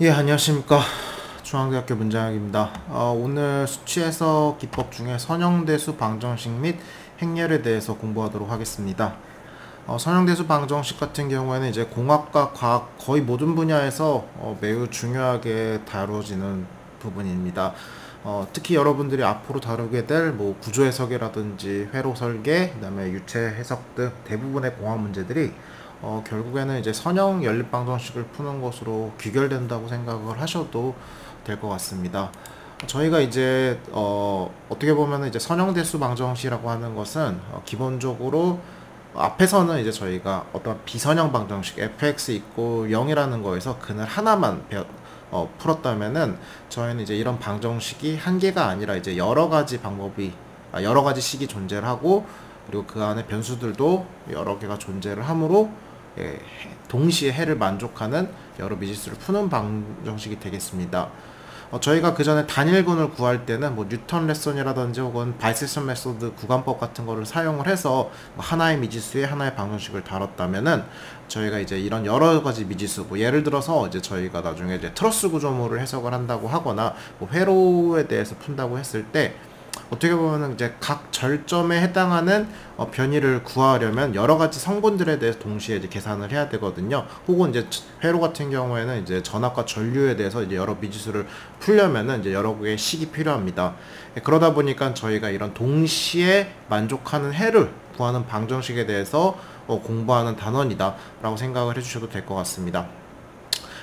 예, 안녕하십니까. 중앙대학교 문장혁입니다. 오늘 수치 해석 기법 중에 선형대수 방정식 및 행렬에 대해서 공부하도록 하겠습니다. 선형대수 방정식 같은 경우에는 이제 공학과 과학 거의 모든 분야에서 매우 중요하게 다뤄지는 부분입니다. 특히 여러분들이 앞으로 다루게 될 뭐 구조 해석이라든지 회로 설계, 그다음에 유체 해석 등 대부분의 공학 문제들이 결국에는 이제 선형 연립 방정식을 푸는 것으로 귀결된다고 생각을 하셔도 될 것 같습니다. 저희가 이제 어떻게 보면 이제 선형대수 방정식이라고 하는 것은 기본적으로 앞에서는 이제 저희가 어떤 비선형 방정식 fx 있고 0이라는 거에서 그늘 하나만 풀었다면은 저희는 이제 이런 방정식이 한 개가 아니라 이제 여러 가지 방법이 여러 가지 식이 존재를 하고, 그리고 그 안에 변수들도 여러 개가 존재를 하므로 동시에 해를 만족하는 여러 미지수를 푸는 방정식이 되겠습니다. 저희가 그 전에 단일군을 구할 때는 뭐 뉴턴 레슨이라든지 혹은 바이섹션 메소드 구간법 같은 거를 사용을 해서 하나의 미지수에 하나의 방정식을 다뤘다면은 저희가 이제 이런 여러 가지 미지수, 뭐 예를 들어서 이제 저희가 나중에 이제 트러스 구조물을 해석을 한다고 하거나 뭐 회로에 대해서 푼다고 했을 때 어떻게 보면은 이제 각 절점에 해당하는 변이를 구하려면 여러 가지 성분들에 대해서 동시에 이제 계산을 해야 되거든요. 혹은 이제 회로 같은 경우에는 이제 전압과 전류에 대해서 이제 여러 미지수를 풀려면은 이제 여러 개의 식이 필요합니다. 그러다 보니까 저희가 이런 동시에 만족하는 해를 구하는 방정식에 대해서 공부하는 단원이다 라고 생각을 해주셔도 될 것 같습니다.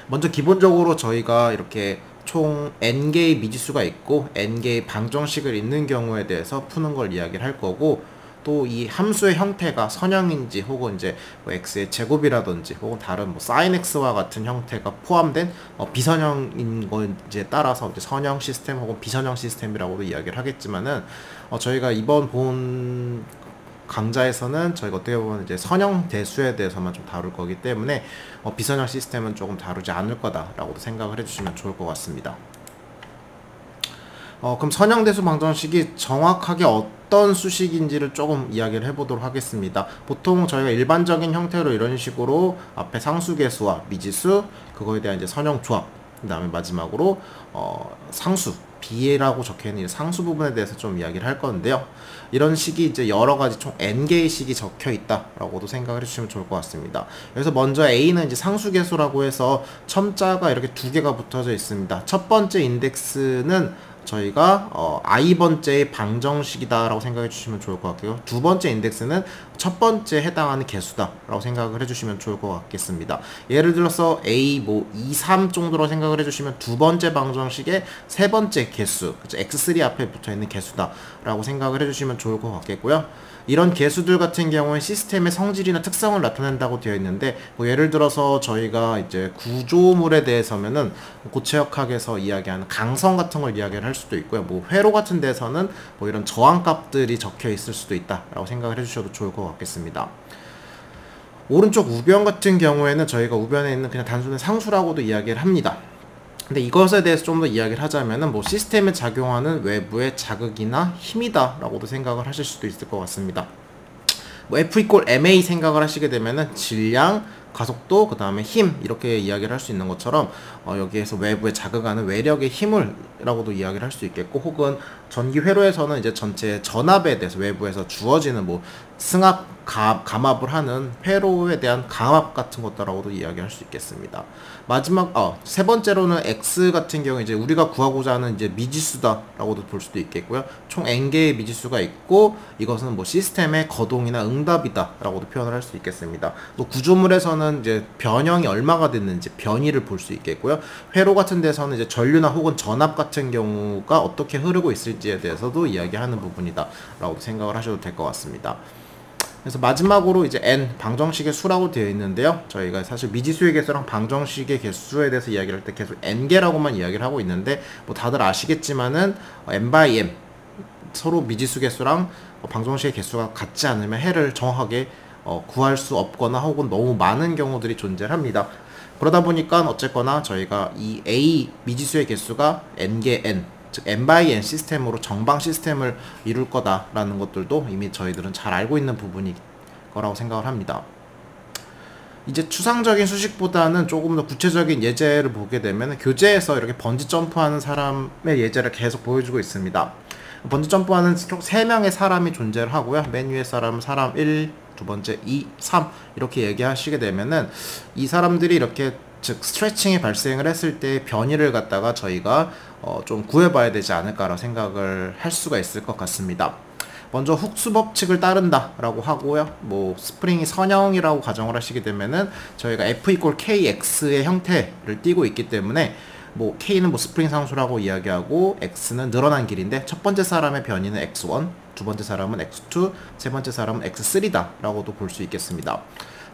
먼저 기본적으로 저희가 이렇게 총 n개의 미지수가 있고 n개의 방정식을 있는 경우에 대해서 푸는 걸 이야기를 할 거고, 또 이 함수의 형태가 선형인지 혹은 이제 뭐 x의 제곱이라든지 혹은 다른 뭐 sin x와 같은 형태가 포함된 비선형인 건지에 따라서 이제 선형 시스템 혹은 비선형 시스템이라고도 이야기를 하겠지만은 저희가 이번 본 강좌에서는 저희가 어떻게 보면 이제 선형 대수에 대해서만 좀 다룰 거기 때문에 비선형 시스템은 조금 다루지 않을 거다라고도 생각을 해주시면 좋을 것 같습니다. 그럼 선형 대수 방정식이 정확하게 어떤 수식인지를 조금 이야기를 해보도록 하겠습니다. 보통 저희가 일반적인 형태로 이런 식으로 앞에 상수계수와 미지수, 그거에 대한 이제 선형 조합, 그 다음에 마지막으로 상수 B라고 적혀있는 상수 부분에 대해서 좀 이야기를 할 건데요. 이런 식이 이제 여러 가지 총 n개의 식이 적혀 있다라고도 생각을 해주시면 좋을 것 같습니다. 그래서 먼저 A는 이제 상수계수라고 해서 첨자가 이렇게 두 개가 붙어져 있습니다. 첫 번째 인덱스는 저희가 i번째의 방정식이다 라고 생각해 주시면 좋을 것 같고요. 두 번째 인덱스는 첫 번째 해당하는 개수다 라고 생각을 해주시면 좋을 것 같겠습니다. 예를 들어서 a 뭐 2, 3 정도로 생각을 해주시면 두 번째 방정식의 세 번째 개수, 그쵸? x3 앞에 붙어있는 개수다 라고 생각을 해주시면 좋을 것 같겠고요. 이런 개수들 같은 경우에 시스템의 성질이나 특성을 나타낸다고 되어 있는데, 뭐 예를 들어서 저희가 이제 구조물에 대해서면은 고체역학에서 이야기하는 강성 같은 걸 이야기를 할 수도 있고요. 뭐 회로 같은 데서는 뭐 이런 저항값들이 적혀 있을 수도 있다라고 생각을 해주셔도 좋을 것 같겠습니다. 오른쪽 우변 같은 경우에는 저희가 우변에 있는 그냥 단순히 상수라고도 이야기를 합니다. 근데 이것에 대해서 좀 더 이야기를 하자면은 뭐 시스템에 작용하는 외부의 자극이나 힘이다 라고도 생각을 하실 수도 있을 것 같습니다. 뭐 F 이퀄 ma 생각을 하시게 되면은 질량, 가속도, 그 다음에 힘, 이렇게 이야기를 할 수 있는 것처럼 여기에서 외부에 자극하는 외력의 힘을 라고도 이야기를 할 수 있겠고, 혹은 전기 회로에서는 이제 전체 전압에 대해서 외부에서 주어지는 뭐 승합, 감압을 하는 회로에 대한 강압 같은 것들라고도 이야기할 수 있겠습니다. 마지막 세 번째로는 x 같은 경우 이제 우리가 구하고자 하는 이제 미지수다라고도 볼 수도 있겠고요. 총 n개의 미지수가 있고, 이것은 뭐 시스템의 거동이나 응답이다라고도 표현을 할 수 있겠습니다. 또 구조물에서는 이제 변형이 얼마가 됐는지 변이를 볼 수 있겠고요. 회로 같은 데서는 이제 전류나 혹은 전압 같은 경우가 어떻게 흐르고 있을지에 대해서도 이야기하는 부분이다라고 생각을 하셔도 될 것 같습니다. 그래서 마지막으로 이제 n 방정식의 수라고 되어 있는데요. 저희가 사실 미지수의 개수랑 방정식의 개수에 대해서 이야기를 할 때 계속 n개라고만 이야기를 하고 있는데, 뭐 다들 아시겠지만은 n by m 서로 미지수 개수랑 방정식의 개수가 같지 않으면 해를 정확하게 구할 수 없거나 혹은 너무 많은 경우들이 존재합니다. 그러다 보니까 어쨌거나 저희가 이 a 미지수의 개수가 n개 n, 즉 n by n 시스템으로 정방 시스템을 이룰 거다라는 것들도 이미 저희들은 잘 알고 있는 부분이 거라고 생각을 합니다. 이제 추상적인 수식보다는 조금 더 구체적인 예제를 보게 되면 교재에서 이렇게 번지 점프하는 사람의 예제를 계속 보여주고 있습니다. 번지 점프하는 총 3명의 사람이 존재를 하고요. 맨 위에 사람은 사람 1, 두 번째 2, 3 이렇게 얘기하시게 되면은 이 사람들이 이렇게 즉 스트레칭이 발생을 했을 때 변이를 갖다가 저희가 좀 구해봐야 되지 않을까라고 생각을 할 수가 있을 것 같습니다. 먼저 훅스 법칙을 따른다 라고 하고요. 뭐 스프링이 선형이라고 가정을 하시게 되면은 저희가 F = KX의 형태를 띠고 있기 때문에 뭐 K는 뭐 스프링 상수라고 이야기하고 X는 늘어난 길인데 첫 번째 사람의 변이는 X1, 두 번째 사람은 X2, 세 번째 사람은 X3다 라고도 볼 수 있겠습니다.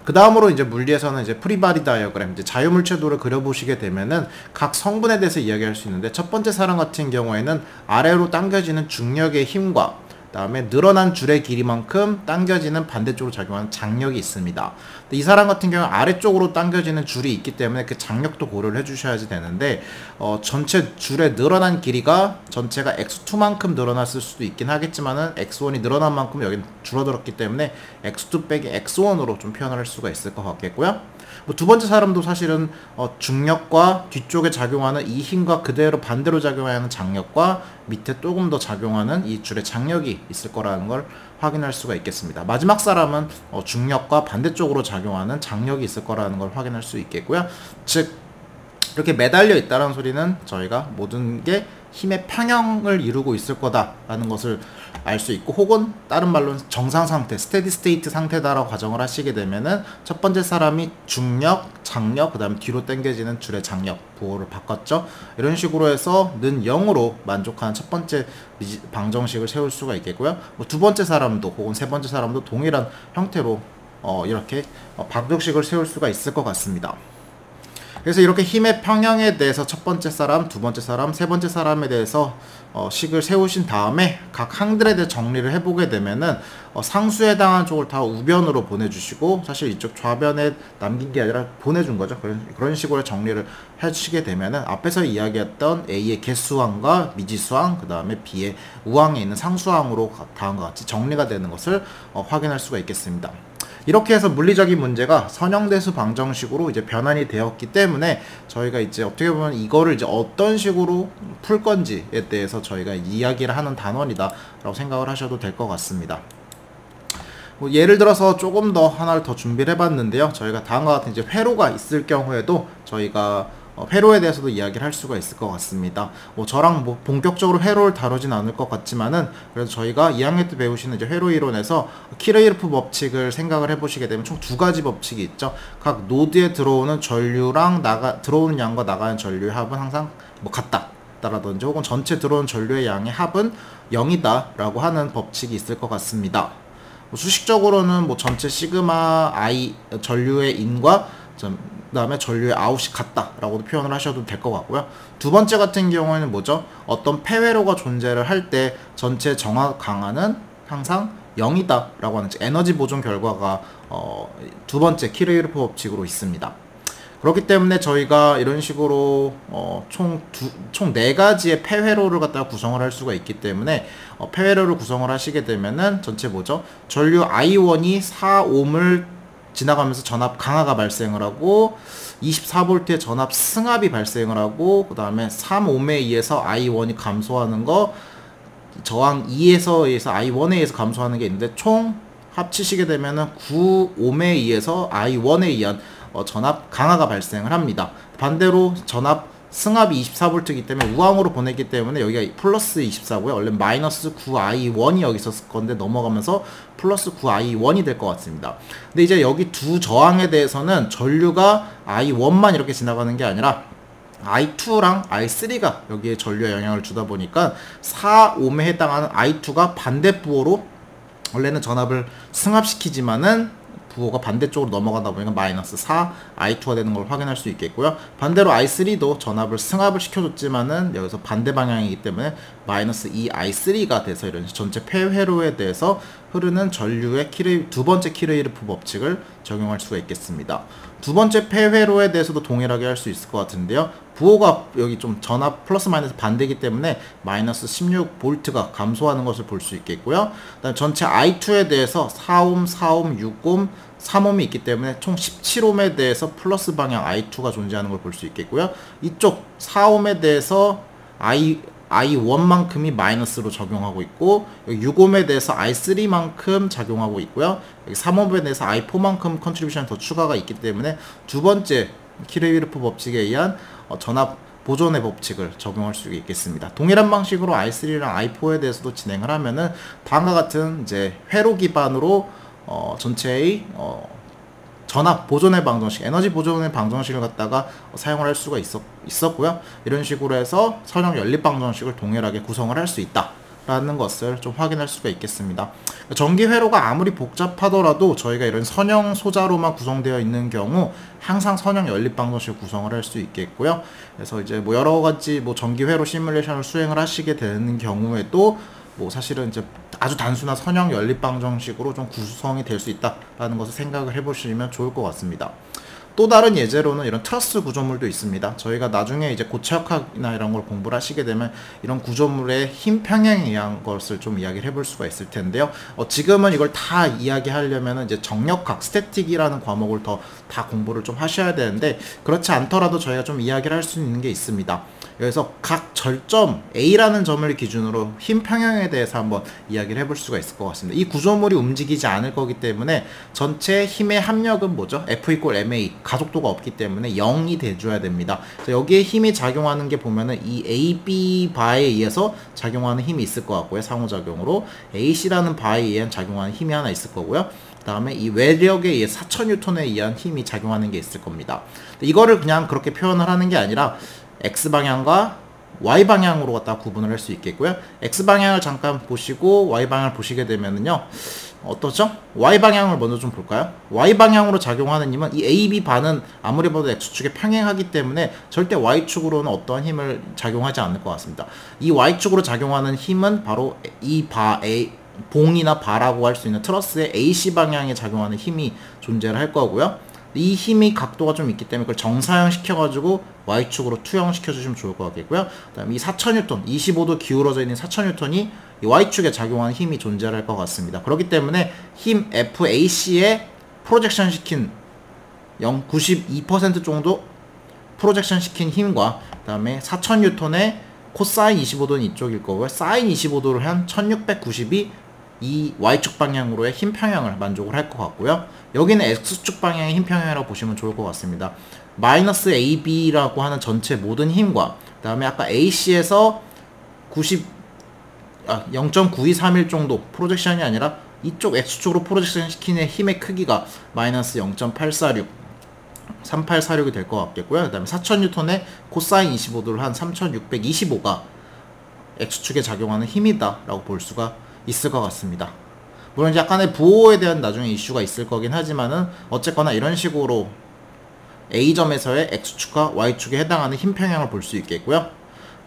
그 다음으로 이제 물리에서는 이제 프리바디 다이어그램, 이제 자유물체도를 그려보시게 되면은 각 성분에 대해서 이야기할 수 있는데 첫 번째 사람 같은 경우에는 아래로 당겨지는 중력의 힘과 그다음에 늘어난 줄의 길이만큼 당겨지는 반대쪽으로 작용하는 장력이 있습니다. 근데 이 사람 같은 경우는 아래쪽으로 당겨지는 줄이 있기 때문에 그 장력도 고려를 해주셔야지 되는데 전체 줄의 늘어난 길이가 전체가 x2만큼 늘어났을 수도 있긴 하겠지만은 x1이 늘어난 만큼 여기는 줄어들었기 때문에 x2 빼기 x1으로 좀 표현을 할 수가 있을 것 같겠고요. 뭐 두 번째 사람도 사실은 중력과 뒤쪽에 작용하는 이 힘과 그대로 반대로 작용하는 장력과 밑에 조금 더 작용하는 이 줄의 장력이 있을 거라는 걸 확인할 수가 있겠습니다. 마지막 사람은 중력과 반대쪽으로 작용하는 장력이 있을 거라는 걸 확인할 수 있겠고요. 즉 이렇게 매달려 있다는 소리는 저희가 모든 게 힘의 평형을 이루고 있을 거다라는 것을 알 수 있고, 혹은 다른 말로는 정상 상태, 스테디 스테이트 상태다라고 가정을 하시게 되면은 첫 번째 사람이 중력, 장력, 그 다음에 뒤로 당겨지는 줄의 장력 부호를 바꿨죠. 이런 식으로 해서 는 0으로 만족하는 첫 번째 방정식을 세울 수가 있겠고요. 뭐 두 번째 사람도 혹은 세 번째 사람도 동일한 형태로 이렇게 방정식을 세울 수가 있을 것 같습니다. 그래서 이렇게 힘의 평형에 대해서 첫 번째 사람, 두 번째 사람, 세 번째 사람에 대해서 식을 세우신 다음에 각 항들에 대해 정리를 해보게 되면은 상수에 해당하는 쪽을 다 우변으로 보내주시고, 사실 이쪽 좌변에 남긴 게 아니라 보내준 거죠. 그런 식으로 정리를 해주시게 되면은 앞에서 이야기했던 A의 개수항과 미지수항, 그 다음에 B의 우항에 있는 상수항으로 다음과 같이 정리가 되는 것을 확인할 수가 있겠습니다. 이렇게 해서 물리적인 문제가 선형대수 방정식으로 이제 변환이 되었기 때문에 저희가 이제 어떻게 보면 이거를 이제 어떤 식으로 풀 건지에 대해서 저희가 이야기를 하는 단원이다 라고 생각을 하셔도 될 것 같습니다. 뭐 예를 들어서 조금 더 하나를 더 준비를 해봤는데요. 저희가 다음과 같은 이제 회로가 있을 경우에도 저희가 회로에 대해서도 이야기를 할 수가 있을 것 같습니다. 뭐 저랑 뭐 본격적으로 회로를 다루진 않을 것 같지만은, 그래서 저희가 2학년 때 배우시는 이제 회로 이론에서 키르이르프 법칙을 생각을 해보시게 되면 총 두 가지 법칙이 있죠. 각 노드에 들어오는 전류랑 들어오는 양과 나가는 전류의 합은 항상 뭐 같다라든지, 혹은 전체 들어오는 전류의 양의 합은 0이다 라고 하는 법칙이 있을 것 같습니다. 뭐 수식적으로는 뭐 전체 시그마 I 전류의 인과 그 다음에 전류의 아웃이 같다 라고도 표현을 하셔도 될 것 같고요. 두 번째 같은 경우에는 뭐죠? 어떤 폐회로가 존재를 할 때 전체 정화 강하는 항상 0이다 라고 하는 에너지 보존 결과가 두 번째 키르이르프 법칙으로 있습니다. 그렇기 때문에 저희가 이런 식으로 총 4가지의 폐회로를 갖다가 구성을 할 수가 있기 때문에 폐회로를 구성을 하시게 되면은 전체 뭐죠? 전류 I1이 4옴을 지나가면서 전압 강화가 발생을 하고 24V의 전압 승합이 발생을 하고, 그 다음에 3옴에 의해서 I1이 감소하는 거, 저항 2에서 I1에 의해서 감소하는 게 있는데 총 합치시게 되면은 9옴에 의해서 I1에 의한 전압 강화가 발생을 합니다. 반대로 전압 승합이 24V이기 때문에 우항으로 보냈기 때문에 여기가 플러스 24고요. 원래 마이너스 9i1이 여기 있었을 건데 넘어가면서 플러스 9i1이 될 것 같습니다. 근데 이제 여기 두 저항에 대해서는 전류가 i1만 이렇게 지나가는 게 아니라 i2랑 i3가 여기에 전류에 영향을 주다 보니까 4옴에 해당하는 i2가 반대 부호로 원래는 전압을 승합시키지만은 부호가 반대쪽으로 넘어가다 보니까 마이너스 4 i2가 되는 걸 확인할 수 있겠고요. 반대로 i3도 전압을 승합을 시켜줬지만은 여기서 반대 방향이기 때문에 마이너스 2 i3가 돼서 이런 전체 폐회로에 대해서 흐르는 전류의 두 번째 키레이르프 법칙을 적용할 수가 있겠습니다. 두 번째 폐회로에 대해서도 동일하게 할 수 있을 것 같은데요. 부호가 여기 좀 전압 플러스 마이너스 반대이기 때문에 마이너스 16V가 감소하는 것을 볼 수 있겠고요. 그다음 전체 I2에 대해서 4옴, 4옴, 6옴, 3옴이 있기 때문에 총 17옴에 대해서 플러스 방향 I2가 존재하는 걸 볼 수 있겠고요. 이쪽 4옴에 대해서 I1만큼이 마이너스로 적용하고 있고, 여기 6옴에 대해서 I3만큼 작용하고 있고요. 여기 3옴에 대해서 I4만큼 컨트리뷰션이 더 추가가 있기 때문에 두 번째 키레이르프 법칙에 의한 전압 보존의 법칙을 적용할 수 있겠습니다. 동일한 방식으로 I3랑 I4에 대해서도 진행을 하면은 다음과 같은 이제 회로 기반으로 전체의 전압 보존의 방정식, 에너지 보존의 방정식을 갖다가 사용을 할 수가 있었고요. 이런 식으로 해서 선형 연립 방정식을 동일하게 구성을 할 수 있다라는 것을 좀 확인할 수가 있겠습니다. 전기 회로가 아무리 복잡하더라도 저희가 이런 선형 소자로만 구성되어 있는 경우 항상 선형 연립 방정식을 구성을 할 수 있겠고요. 그래서 이제 뭐 여러 가지 뭐 전기 회로 시뮬레이션을 수행을 하시게 되는 경우에도 뭐 사실은 이제 아주 단순한 선형 연립 방정식으로 좀 구성이 될 수 있다라는 것을 생각을 해보시면 좋을 것 같습니다. 또 다른 예제로는 이런 트러스 구조물도 있습니다. 저희가 나중에 이제 고체역학이나 이런 걸 공부를 하시게 되면 이런 구조물의 힘 평행에 의한 것을 좀 이야기를 해볼 수가 있을 텐데요. 지금은 이걸 다 이야기하려면 이제 정력학, 스태틱이라는 과목을 다 공부를 좀 하셔야 되는데, 그렇지 않더라도 저희가 좀 이야기를 할 수 있는 게 있습니다. 그래서 각 절점 A라는 점을 기준으로 힘 평형에 대해서 한번 이야기를 해볼 수가 있을 것 같습니다. 이 구조물이 움직이지 않을 거기 때문에 전체 힘의 합력은 뭐죠? F = ma, 가속도가 없기 때문에 0이 돼줘야 됩니다. 여기에 힘이 작용하는 게 보면은 이 AB 바에 의해서 작용하는 힘이 있을 것 같고요. 상호작용으로 AC라는 바에 의한 작용하는 힘이 하나 있을 거고요. 그 다음에 이 외력에 의해 4000N에 의한 힘이 작용하는 게 있을 겁니다. 이거를 그냥 그렇게 표현을 하는 게 아니라 X방향과 Y방향으로 갖다 구분을 할 수 있겠고요. X방향을 잠깐 보시고 Y방향을 보시게 되면은요, 어떠죠? Y방향을 먼저 좀 볼까요? Y방향으로 작용하는 힘은 이 AB 바는 아무리 봐도 X축에 평행하기 때문에 절대 Y축으로는 어떠한 힘을 작용하지 않을 것 같습니다. 이 Y축으로 작용하는 힘은 바로 이 봉이나 바라고 할 수 있는 트러스의 AC 방향에 작용하는 힘이 존재를 할 거고요. 이 힘이 각도가 좀 있기 때문에 그걸 정사형 시켜가지고 Y축으로 투영 시켜주시면 좋을 것 같겠고요. 그 다음에 이 4000N, 25도 기울어져 있는 4000N이 이 Y축에 작용하는 힘이 존재할 것 같습니다. 그렇기 때문에 힘 FAC에 프로젝션 시킨 92% 정도 프로젝션 시킨 힘과, 그 다음에 4000N의 코사인 25도는 이쪽일 거고요. 사인 25도를 한 1690이 이 Y축 방향으로의 힘 평형을 만족을 할 것 같고요. 여기는 X축 방향의 힘 평형이라고 보시면 좋을 것 같습니다. 마이너스 AB라고 하는 전체 모든 힘과, 그 다음에 아까 AC에서 0.9231 정도 프로젝션이 아니라 이쪽 X축으로 프로젝션 시키는 힘의 크기가 마이너스 0.846 3846이 될 것 같겠고요. 그 다음에 4000N의 코사인 25도를 한 3625가 X축에 작용하는 힘이다 라고 볼 수가 있을 것 같습니다. 물론 약간의 부호에 대한 나중에 이슈가 있을 거긴 하지만은 어쨌거나 이런 식으로 A점에서의 X축과 Y축에 해당하는 힘 평형을 볼 수 있겠고요.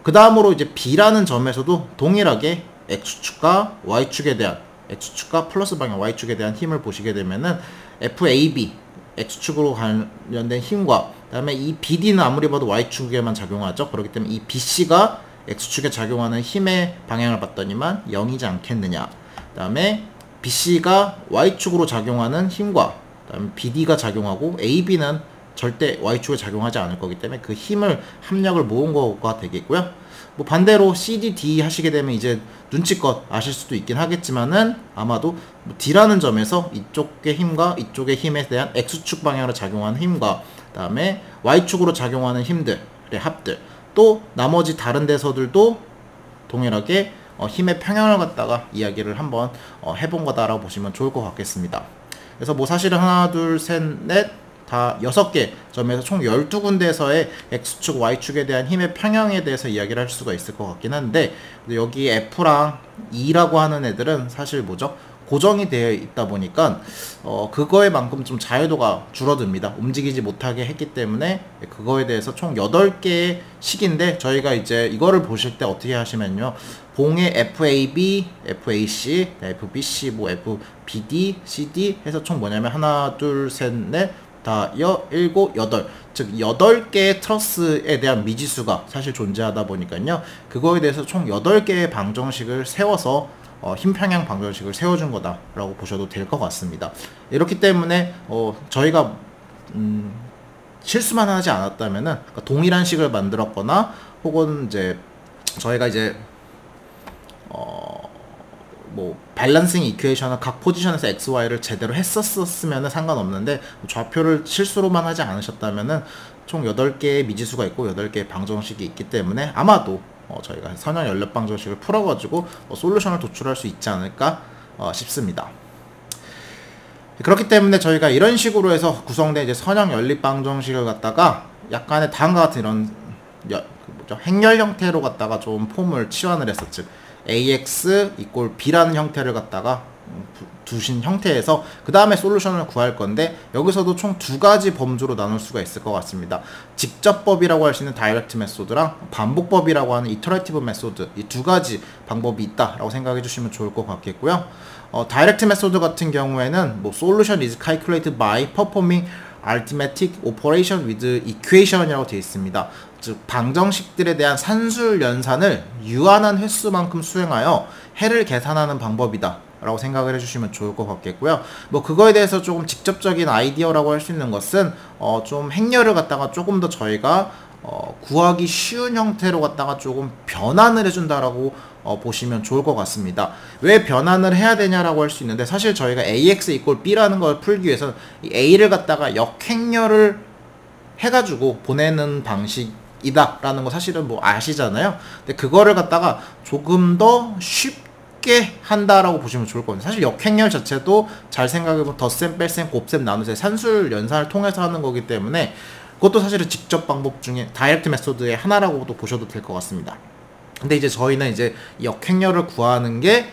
그 다음으로 이제 B라는 점에서도 동일하게 X축과 Y축에 대한, X축과 플러스 방향 Y축에 대한 힘을 보시게 되면은 FAB X축으로 관련된 힘과, 그 다음에 이 BD는 아무리 봐도 Y축에만 작용하죠. 그렇기 때문에 이 BC가 X축에 작용하는 힘의 방향을 봤더니만 0이지 않겠느냐. 그 다음에 BC가 Y축으로 작용하는 힘과, 그 다음에 BD가 작용하고 AB는 절대 Y축에 작용하지 않을 거기 때문에 그 힘을 합력을 모은 거가 되겠고요. 뭐 반대로 CD, D 하시게 되면 이제 눈치껏 아실 수도 있긴 하겠지만은 아마도 D라는 점에서 이쪽의 힘과 이쪽의 힘에 대한 X축 방향으로 작용하는 힘과, 그 다음에 Y축으로 작용하는 힘들의 합들, 또 나머지 다른 데서들도 동일하게 힘의 평형을 갖다가 이야기를 한번 해본 거다라고 보시면 좋을 것 같겠습니다. 그래서 뭐 사실은 하나, 둘, 셋, 넷, 다 6개 점에서 총 12군데에서의 X축, Y축에 대한 힘의 평형에 대해서 이야기를 할 수가 있을 것 같긴 한데, 여기 F랑 E라고 하는 애들은 사실 뭐죠? 고정이 되어 있다 보니까 그거에만큼 좀 자유도가 줄어듭니다. 움직이지 못하게 했기 때문에 그거에 대해서 총 8개의 식인데 저희가 이제 이거를 보실 때 어떻게 하시면요. 봉의 FAB, FAC, FBC, 뭐 FBD, CD 해서 총 뭐냐면 하나, 둘, 셋, 넷, 다, 일곱, 여덟. 즉 8개의 트러스에 대한 미지수가 사실 존재하다 보니까요. 그거에 대해서 총 8개의 방정식을 세워서 힘 평양 방정식을 세워준 거다라고 보셔도 될 것 같습니다. 이렇기 때문에 저희가 실수만 하지 않았다면은 그러니까 동일한 식을 만들었거나 혹은 이제 저희가 이제 뭐 밸런싱 이퀘이션을 각 포지션에서 XY를 제대로 했었으면 상관없는데 좌표를 실수로만 하지 않으셨다면은 총 8개의 미지수가 있고 8개의 방정식이 있기 때문에 아마도 저희가 선형 연립 방정식을 풀어가지고 솔루션을 도출할 수 있지 않을까 싶습니다. 그렇기 때문에 저희가 이런 식으로 해서 구성된 이제 선형 연립 방정식을 갖다가 약간의 다음과 같은 이런 행렬 형태로 갖다가 좀 폼을 치환을 했었죠. 즉 AX = B라는 형태를 갖다가 두신 형태에서 그 다음에 솔루션을 구할 건데 여기서도 총 2가지 범주로 나눌 수가 있을 것 같습니다. 직접법이라고 할 수 있는 다이렉트 메소드랑 반복법이라고 하는 이터레이티브 메소드, 이 2가지 방법이 있다라고 생각해 주시면 좋을 것 같겠고요. 다이렉트 메소드 같은 경우에는 뭐 solution is calculated by performing arithmetic operation with equation이라고 되어 있습니다. 즉 방정식들에 대한 산술 연산을 유한한 횟수만큼 수행하여 해를 계산하는 방법이다 라고 생각을 해주시면 좋을 것 같겠고요. 뭐 그거에 대해서 조금 직접적인 아이디어라고 할 수 있는 것은 좀 행렬을 갖다가 조금 더 저희가 구하기 쉬운 형태로 갖다가 조금 변환을 해준다라고 보시면 좋을 것 같습니다. 왜 변환을 해야 되냐라고 할 수 있는데 사실 저희가 AX = B라는 걸 풀기 위해서는 이 A를 갖다가 역행렬을 해가지고 보내는 방식이다 라는 거 사실은 뭐 아시잖아요. 근데 그거를 갖다가 조금 더 쉽게 한다라고 보시면 좋을 겁니다. 사실 역행렬 자체도 잘 생각해보면 덧셈, 뺄셈, 곱셈, 나눗셈 산술 연산을 통해서 하는 거기 때문에 그것도 사실은 직접 방법 중에 다이렉트 메소드의 하나라고도 보셔도 될 것 같습니다. 근데 이제 저희는 이제 역행렬을 구하는 게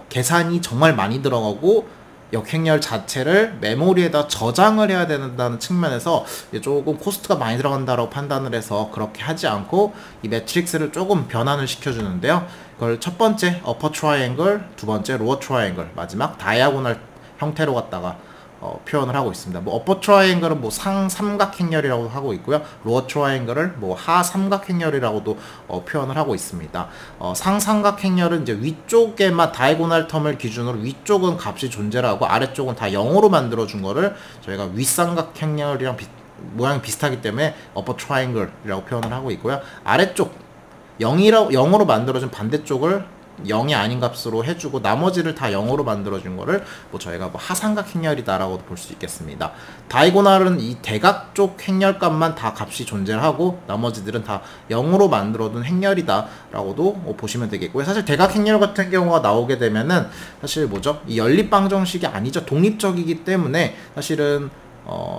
계산이 정말 많이 들어가고 역행렬 자체를 메모리에다 저장을 해야 된다는 측면에서 조금 코스트가 많이 들어간다고 판단을 해서 그렇게 하지 않고 이 매트릭스를 조금 변환을 시켜주는데요. 그걸 첫 번째 어퍼 트라이앵글, 두 번째 로어 트라이앵글, 마지막 다이아고널 형태로 갖다가 표현을 하고 있습니다. 뭐 어퍼 트라이앵글은 뭐 상 삼각행렬이라고 하고 있고요. 로어 트라이앵글을 뭐 하 삼각행렬이라고도 표현을 하고 있습니다. 상 삼각행렬은 이제 위쪽에만 다이고널 텀을 기준으로 위쪽은 값이 존재를 하고 아래쪽은 다 0으로 만들어 준 거를 저희가 윗삼각행렬이랑 모양이 비슷하기 때문에 어퍼 트라이앵글이라고 표현을 하고 있고요. 아래쪽 0으로 만들어준 반대쪽을 0이 아닌 값으로 해주고 나머지를 다 0으로 만들어준 거를 뭐 저희가 뭐 하삼각 행렬이다라고 볼 수 있겠습니다. 다이고널은 이 대각 쪽 행렬값만 다 값이 존재하고 나머지들은 다 0으로 만들어둔 행렬이다라고도 보시면 되겠고요. 사실 대각 행렬 같은 경우가 나오게 되면은 사실 뭐죠? 이 연립 방정식이 아니죠. 독립적이기 때문에 사실은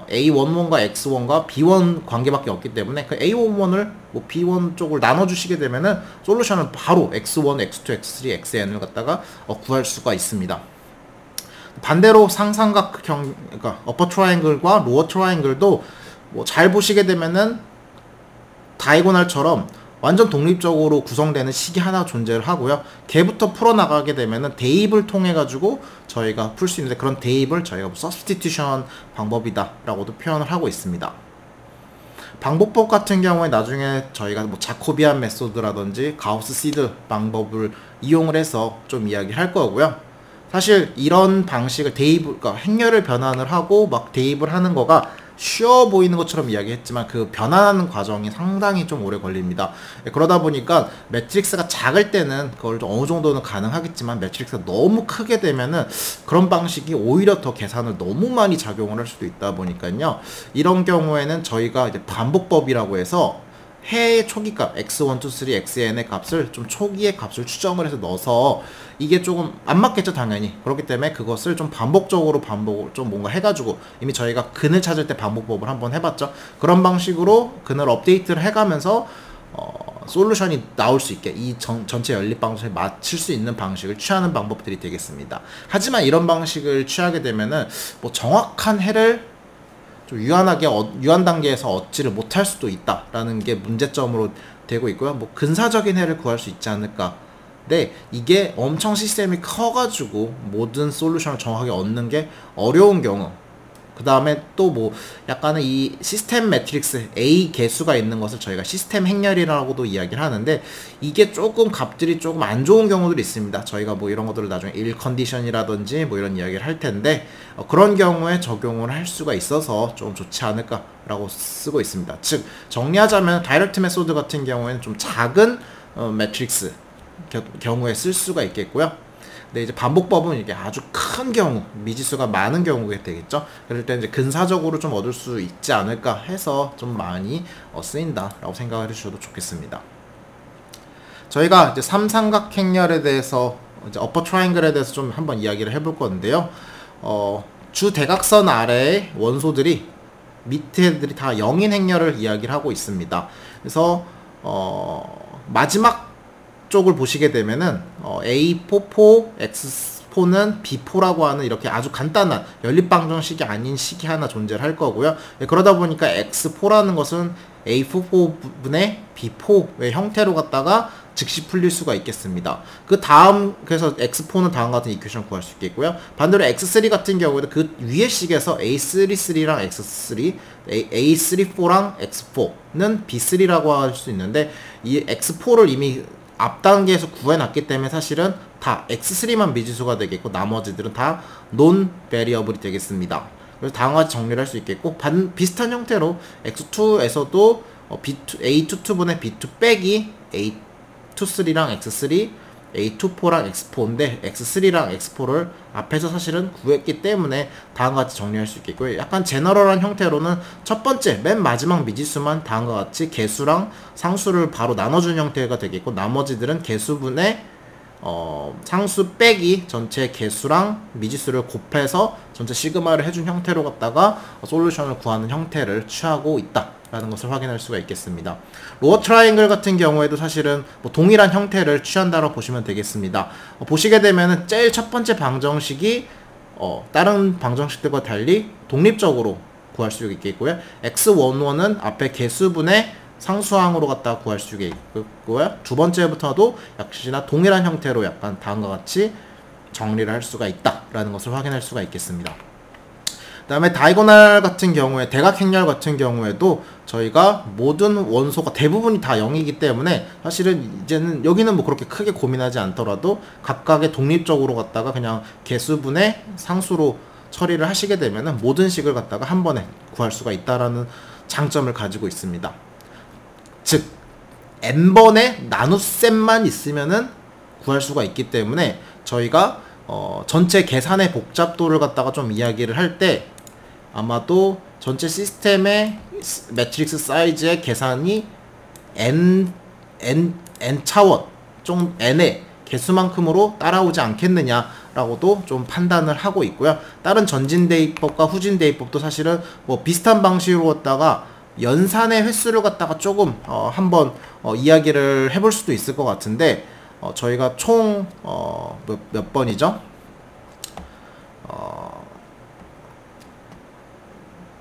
A11과 X1과 B1 관계밖에 없기 때문에 그 A11을 뭐 B1 쪽을 나눠주시게 되면은 솔루션을 바로 X1, X2, X3, XN을 갖다가 구할 수가 있습니다. 반대로 상삼각형, 그러니까 어퍼 트라이앵글과 로어 트라이앵글도 뭐 잘 보시게 되면은 다이고널처럼 완전 독립적으로 구성되는 식이 하나 존재를 하고요. 걔부터 풀어나가게 되면은 대입을 통해 가지고 저희가 풀 수 있는데 그런 대입을 저희가 뭐 서브스티튜션 방법이다 라고도 표현을 하고 있습니다. 방법법 같은 경우에 나중에 저희가 뭐 자코비안 메소드라든지 가우스 시드 방법을 이용을 해서 좀 이야기할 거고요. 사실 이런 방식을 그러니까 행렬을 변환을 하고 막 대입을 하는 거가 쉬워 보이는 것처럼 이야기했지만 그 변환하는 과정이 상당히 좀 오래 걸립니다. 그러다 보니까 매트릭스가 작을 때는 그걸 좀 어느 정도는 가능하겠지만 매트릭스가 너무 크게 되면은 그런 방식이 오히려 더 계산을 너무 많이 작용을 할 수도 있다 보니까요. 이런 경우에는 저희가 이제 반복법이라고 해서 해의 초기값 x1, 2, 3, xn의 값을 좀 초기의 값을 추정을 해서 넣어서 이게 조금 안 맞겠죠 당연히. 그렇기 때문에 그것을 좀 반복적으로 반복을 좀 뭔가 해가지고 이미 저희가 근을 찾을 때 반복법을 한번 해봤죠. 그런 방식으로 근을 업데이트를 해가면서 솔루션이 나올 수 있게 이 전체 연립 방정식에 맞출 수 있는 방식을 취하는 방법들이 되겠습니다. 하지만 이런 방식을 취하게 되면은 뭐 정확한 해를 좀 유한 단계에서 얻지를 못할 수도 있다라는 게 문제점으로 되고 있고요. 뭐 근사적인 해를 구할 수 있지 않을까. 근데 이게 엄청 시스템이 커가지고 모든 솔루션을 정확하게 얻는 게 어려운 경우, 그 다음에 또 뭐 약간은 이 시스템 매트릭스 A 개수가 있는 것을 저희가 시스템 행렬이라고도 이야기를 하는데, 이게 조금 값들이 조금 안 좋은 경우들이 있습니다. 저희가 뭐 이런 것들을 나중에 일 컨디션이라든지 뭐 이런 이야기를 할 텐데, 그런 경우에 적용을 할 수가 있어서 좀 좋지 않을까라고 쓰고 있습니다. 즉 정리하자면 다이렉트 메소드 같은 경우에는 좀 작은 매트릭스 경우에 쓸 수가 있겠고요. 근데 이제 반복법은 이게 아주 큰 경우, 미지수가 많은 경우가 되겠죠. 그럴 때 이제 근사적으로 좀 얻을 수 있지 않을까 해서 좀 많이 쓰인다라고 생각을 해주셔도 좋겠습니다. 저희가 이제 삼삼각행렬에 대해서, 이제 어퍼 트라이앵글에 대해서 좀 한번 이야기를 해볼 건데요. 주 대각선 아래의 원소들이 밑에 애들이 다 영인 행렬을 이야기를 하고 있습니다. 그래서 마지막 쪽을 보시게 되면은 A44, X4는 B4라고 하는 이렇게 아주 간단한 연립방정식이 아닌 식이 하나 존재를 할 거고요. 그러다 보니까 X4라는 것은 A44분의 B4의 형태로 갖다가 즉시 풀릴 수가 있겠습니다. 그 다음, 그래서 X4는 다음과 같은 이퀘이션 구할 수 있겠고요. 반대로 X3 같은 경우에도 그 위의 식에서 A33랑 X3, A34랑 X4는 B3라고 할 수 있는데, 이 X4를 이미 앞 단계에서 구해놨기 때문에 사실은 다 X3만 미지수가 되겠고 나머지들은 다 논 베리어블이 되겠습니다. 그래서 다음과 같이 정리를 할 수 있겠고, 비슷한 형태로 X2에서도 A22분의 B2 빼기 A23랑 X3, A24랑 X4인데 X3랑 X4를 앞에서 사실은 구했기 때문에 다음과 같이 정리할 수 있겠고요. 약간 제너럴한 형태로는 첫 번째 맨 마지막 미지수만 다음과 같이 개수랑 상수를 바로 나눠주는 형태가 되겠고, 나머지들은 개수분의 상수 빼기 전체 개수랑 미지수를 곱해서 전체 시그마를 해준 형태로 갖다가 솔루션을 구하는 형태를 취하고 있다라는 것을 확인할 수가 있겠습니다. 로어 트라이앵글 같은 경우에도 사실은 뭐 동일한 형태를 취한다고 보시면 되겠습니다. 보시게 되면은 제일 첫 번째 방정식이 다른 방정식들과 달리 독립적으로 구할 수 있겠고요. X11은 앞에 개수분의 상수항으로 갖다가 구할 수 있고요. 두 번째부터도 역시나 동일한 형태로 약간 다음과 같이 정리를 할 수가 있다라는 것을 확인할 수가 있겠습니다. 그 다음에 다이고널 같은 경우에, 대각행렬 같은 경우에도 저희가 모든 원소가 대부분이 다 0이기 때문에 사실은 이제는 여기는 뭐 그렇게 크게 고민하지 않더라도 각각의 독립적으로 갖다가 그냥 개수분의 상수로 처리를 하시게 되면은 모든 식을 갖다가 한 번에 구할 수가 있다라는 장점을 가지고 있습니다. 즉 n번의 나눗셈만 있으면은 구할 수가 있기 때문에 저희가 전체 계산의 복잡도를 갖다가 좀 이야기를 할 때 아마도 전체 시스템의 매트릭스 사이즈의 계산이 n 차원, 좀 n의 개수만큼으로 따라오지 않겠느냐라고도 좀 판단을 하고 있고요. 다른 전진 대입법과 후진 대입법도 사실은 뭐 비슷한 방식으로 갖다가 연산의 횟수를 갖다가 조금 한번 이야기를 해볼 수도 있을 것 같은데, 저희가 총 몇 번이죠?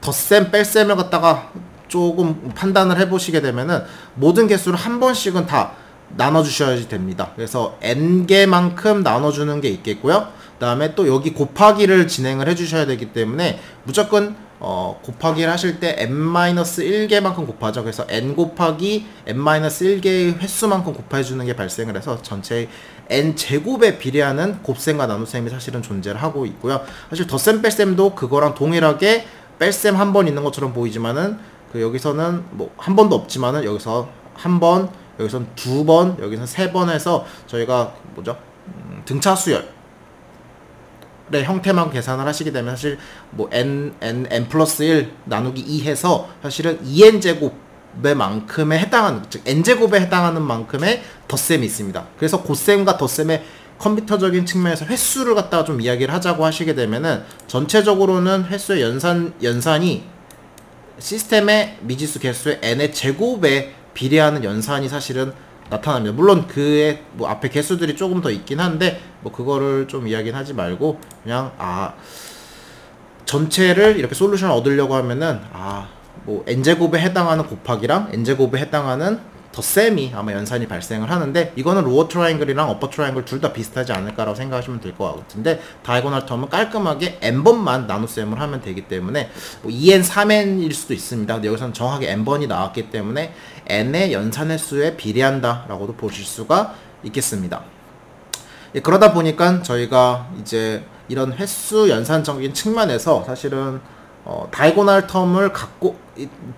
덧셈 뺄셈을 갖다가 조금 판단을 해보시게 되면은 모든 개수를 한 번씩은 다 나눠주셔야 됩니다. 그래서 n개만큼 나눠주는 게 있겠고요. 그 다음에 또 여기 곱하기를 진행을 해주셔야 되기 때문에 무조건 곱하기를 하실 때 n-1개만큼 곱하죠. 그래서 n 곱하기 n-1개의 횟수만큼 곱해주는 게 발생을 해서 전체 n제곱에 비례하는 곱셈과 나눗셈이 사실은 존재를 하고 있고요. 사실 덧셈 뺄셈도 그거랑 동일하게 뺄셈 한 번 있는 것처럼 보이지만은 그 여기서는 뭐 한 번도 없지만은 여기서 한 번, 여기서는 두 번, 여기서는 세 번 해서 저희가 뭐죠? 등차 수열 의 형태만 계산을 하시게 되면 사실 뭐 n 플러스 1 나누기 2 해서 사실은 2n제곱의 만큼에 해당하는, 즉 n제곱에 해당하는 만큼의 덧셈이 있습니다. 그래서 곱셈과 덧셈의 컴퓨터적인 측면에서 횟수를 갖다가 좀 이야기를 하자고 하시게 되면은 전체적으로는 횟수의 연산이 시스템의 미지수 개수의 n의 제곱에 비례하는 연산이 사실은 나타납니다. 물론 그의 뭐 앞에 개수들이 조금 더 있긴 한데 뭐 그거를 좀 이야기는 하지 말고 그냥 전체를 이렇게 솔루션을 얻으려고 하면은 뭐 n제곱에 해당하는 곱하기랑 n제곱에 해당하는 덧셈이 아마 연산이 발생을 하는데, 이거는 로어 트라이앵글이랑 어퍼 트라이앵글 둘 다 비슷하지 않을까라고 생각하시면 될 것 같은데, 다이고널 텀은 깔끔하게 n번만 나눗셈을 하면 되기 때문에 뭐 2n, 3n일 수도 있습니다. 근데 여기서는 정확하게 n번이 나왔기 때문에 n의 연산 횟수에 비례한다 라고도 보실 수가 있겠습니다. 예, 그러다 보니까 저희가 이제 이런 횟수 연산적인 측면에서 사실은 다이고널 텀을 갖고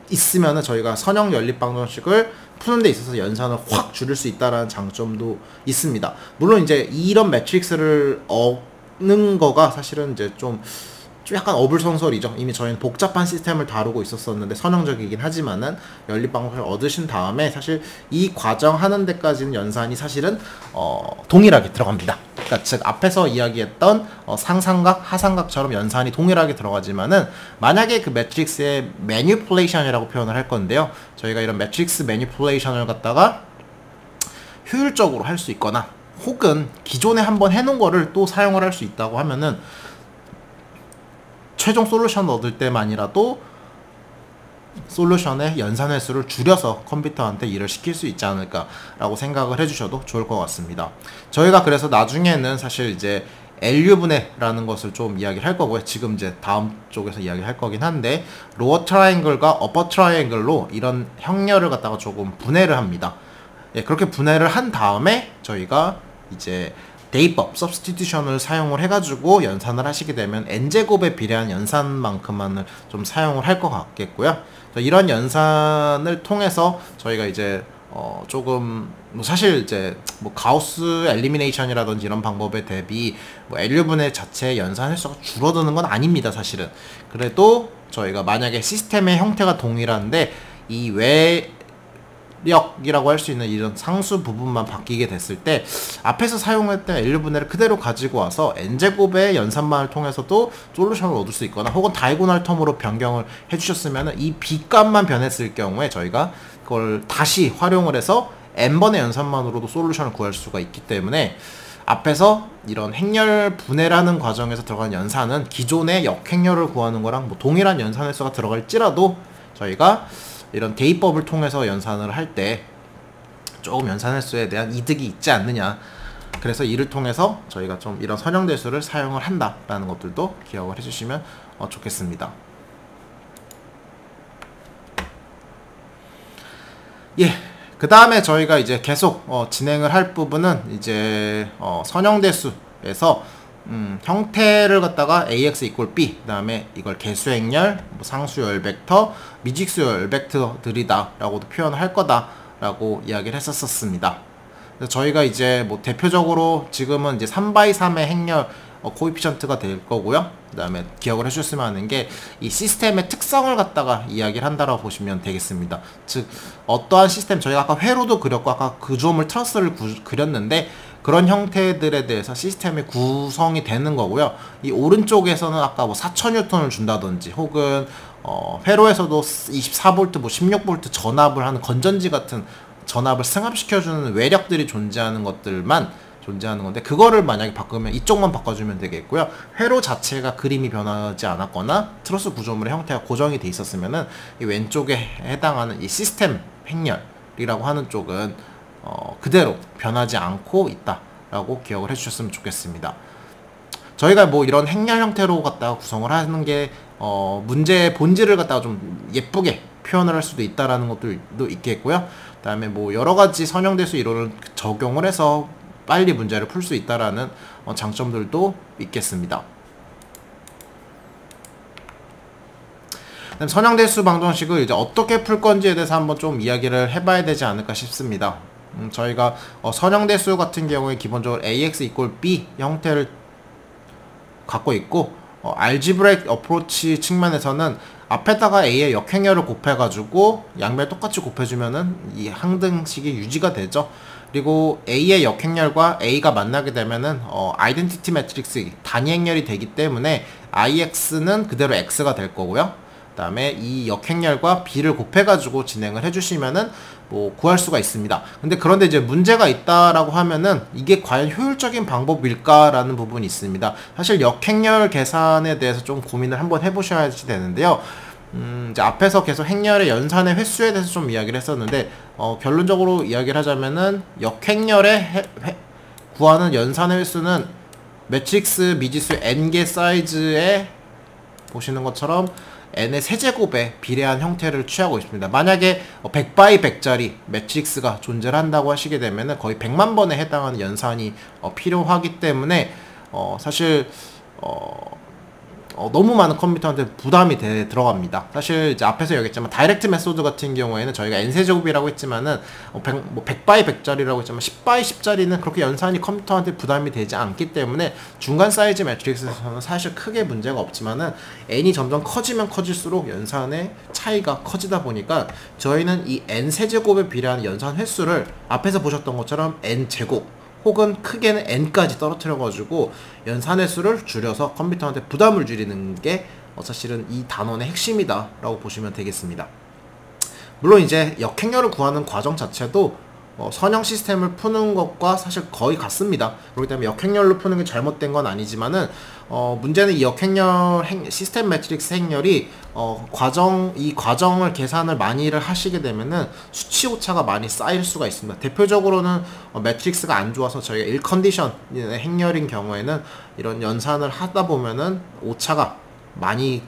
있으면은 저희가 선형 연립 방정식을 푸는 데 있어서 연산을 확 줄일 수 있다라는 장점도 있습니다. 물론 이제 이런 매트릭스를 얻는 거가 사실은 이제 좀 약간 어불성설이죠. 이미 저희는 복잡한 시스템을 다루고 있었었는데 선형적이긴 하지만은 연립 방정식을 얻으신 다음에 사실 이 과정 하는 데까지는 연산이 사실은 동일하게 들어갑니다. 그러니까 즉 앞에서 이야기했던 상삼각, 하삼각처럼 연산이 동일하게 들어가지만은 만약에 그 매트릭스의 매니플레이션이라고 표현을 할 건데요. 저희가 이런 매트릭스 매니플레이션을 갖다가 효율적으로 할 수 있거나 혹은 기존에 한번 해놓은 거를 또 사용을 할 수 있다고 하면은 최종 솔루션을 얻을 때만이라도 솔루션의 연산 횟수를 줄여서 컴퓨터한테 일을 시킬 수 있지 않을까라고 생각을 해주셔도 좋을 것 같습니다. 저희가 그래서 나중에는 사실 이제 LU분해라는 것을 좀 이야기를 할 거고요. 지금 이제 다음 쪽에서 이야기를 할 거긴 한데, 로어 트라이앵글과 어퍼 트라이앵글로 이런 형렬을 갖다가 조금 분해를 합니다. 예, 그렇게 분해를 한 다음에 저희가 이제 대입법, substitution을 사용을 해가지고 연산을 하시게 되면 n제곱에 비례한 연산만큼만을 좀 사용을 할 것 같겠고요. 이런 연산을 통해서 저희가 이제 조금 뭐 사실 이제 뭐 가우스 엘리미네이션이라든지 이런 방법에 대비 뭐 LU분해 자체의 연산 횟수가 줄어드는 건 아닙니다, 사실은. 그래도 저희가 만약에 시스템의 형태가 동일한데 이 외력이라고 할 수 있는 이런 상수 부분만 바뀌게 됐을 때 앞에서 사용했던 LU분해를 그대로 가지고 와서 n제곱의 연산만을 통해서도 솔루션을 얻을 수 있거나 혹은 다이고널 텀으로 변경을 해주셨으면 이 b값만 변했을 경우에 저희가 그걸 다시 활용을 해서 n번의 연산만으로도 솔루션을 구할 수가 있기 때문에 앞에서 이런 행렬 분해라는 과정에서 들어간 연산은 기존의 역행렬을 구하는 거랑 뭐 동일한 연산 횟수가 들어갈지라도 저희가 이런 대입법을 통해서 연산을 할 때 조금 연산 횟수에 대한 이득이 있지 않느냐, 그래서 이를 통해서 저희가 좀 이런 선형대수를 사용을 한다라는 것들도 기억을 해주시면 좋겠습니다. 예, 그 다음에 저희가 이제 계속 진행을 할 부분은 이제 선형대수에서 형태를 갖다가 ax equal b, 그 다음에 이걸 개수행렬, 뭐 상수열 벡터, 미직수열 벡터들이다 라고도 표현을 할 거다 라고 이야기를 했었습니다. 그래서 저희가 이제 뭐 대표적으로 지금은 이제 3x3의 행렬 코에피션트가 될 거고요. 그 다음에 기억을 해주셨으면 하는 게 이 시스템의 특성을 갖다가 이야기를 한다라고 보시면 되겠습니다. 즉 어떠한 시스템, 저희가 아까 회로도 그렸고 아까 구조물 트러스를 그렸는데 그런 형태들에 대해서 시스템이 구성이 되는 거고요. 이 오른쪽에서는 아까 뭐 4000N을 준다든지 혹은 회로에서도 24V, 뭐 16V 전압을 하는 건전지 같은 전압을 승합시켜주는 외력들이 존재하는 것들만 존재하는 건데, 그거를 만약에 바꾸면 이쪽만 바꿔주면 되겠고요. 회로 자체가 그림이 변하지 않았거나 트러스 구조물의 형태가 고정이 돼 있었으면은 이 왼쪽에 해당하는 이 시스템 행렬이라고 하는 쪽은 그대로 변하지 않고 있다라고 기억을 해주셨으면 좋겠습니다. 저희가 뭐 이런 행렬 형태로 갖다가 구성을 하는 게 문제의 본질을 갖다가 좀 예쁘게 표현을 할 수도 있다라는 것도 있겠고요. 그 다음에 뭐 여러가지 선형대수 이론을 적용을 해서 빨리 문제를 풀 수 있다라는 장점들도 있겠습니다. 그다음 선형대수 방정식을 이제 어떻게 풀 건지에 대해서 한번 좀 이야기를 해봐야 되지 않을까 싶습니다. 저희가 선형대수 같은 경우에 기본적으로 ax equal b 형태를 갖고 있고, 알지브레이크 어프로치 측면에서는 앞에다가 a의 역행렬을 곱해가지고 양변 똑같이 곱해주면은 이 항등식이 유지가 되죠. 그리고 a의 역행렬과 a가 만나게 되면은 아이덴티티 매트릭스 단위 행렬이 되기 때문에 ix는 그대로 x가 될 거고요. 그 다음에 이 역행렬과 b를 곱해가지고 진행을 해주시면은 뭐 구할 수가 있습니다. 근데 그런데 이제 문제가 있다라고 하면은 이게 과연 효율적인 방법일까라는 부분이 있습니다. 사실 역행렬 계산에 대해서 좀 고민을 한번 해보셔야지 되는데요. 이제 앞에서 계속 행렬의 연산의 횟수에 대해서 좀 이야기를 했었는데, 결론적으로 이야기를 하자면은 역행렬의 구하는 연산의 횟수는 매트릭스 미지수 n개 사이즈에 보시는 것처럼 n의 세제곱에 비례한 형태를 취하고 있습니다. 만약에 100 x 100짜리 매트릭스가 존재를 한다고 하시게 되면은 거의 100만 번에 해당하는 연산이 필요하기 때문에 사실 너무 많은 컴퓨터한테 부담이 들어갑니다. 사실 이제 앞에서 얘기했지만 다이렉트 메소드 같은 경우에는 저희가 n세제곱이라고 했지만은 100 x 100짜리라고 했지만 10 x 10짜리는 그렇게 연산이 컴퓨터한테 부담이 되지 않기 때문에 중간 사이즈 매트릭스에서는 사실 크게 문제가 없지만은 n이 점점 커지면 커질수록 연산의 차이가 커지다 보니까 저희는 이 n세제곱에 비례하는 연산 횟수를 앞에서 보셨던 것처럼 n제곱 혹은 크게는 n까지 떨어뜨려가지고 연산 횟수를 줄여서 컴퓨터한테 부담을 줄이는 게 사실은 이 단원의 핵심이다 라고 보시면 되겠습니다. 물론 이제 역행렬을 구하는 과정 자체도 선형 시스템을 푸는 것과 사실 거의 같습니다. 그렇기 때문에 역행렬로 푸는 게 잘못된 건 아니지만은 문제는 이 역행렬 시스템 매트릭스 행렬이 이 과정을 계산을 많이를 하시게 되면은 수치 오차가 많이 쌓일 수가 있습니다. 대표적으로는 매트릭스가 안 좋아서 저희가 1컨디션 행렬인 경우에는 이런 연산을 하다 보면은 오차가 많이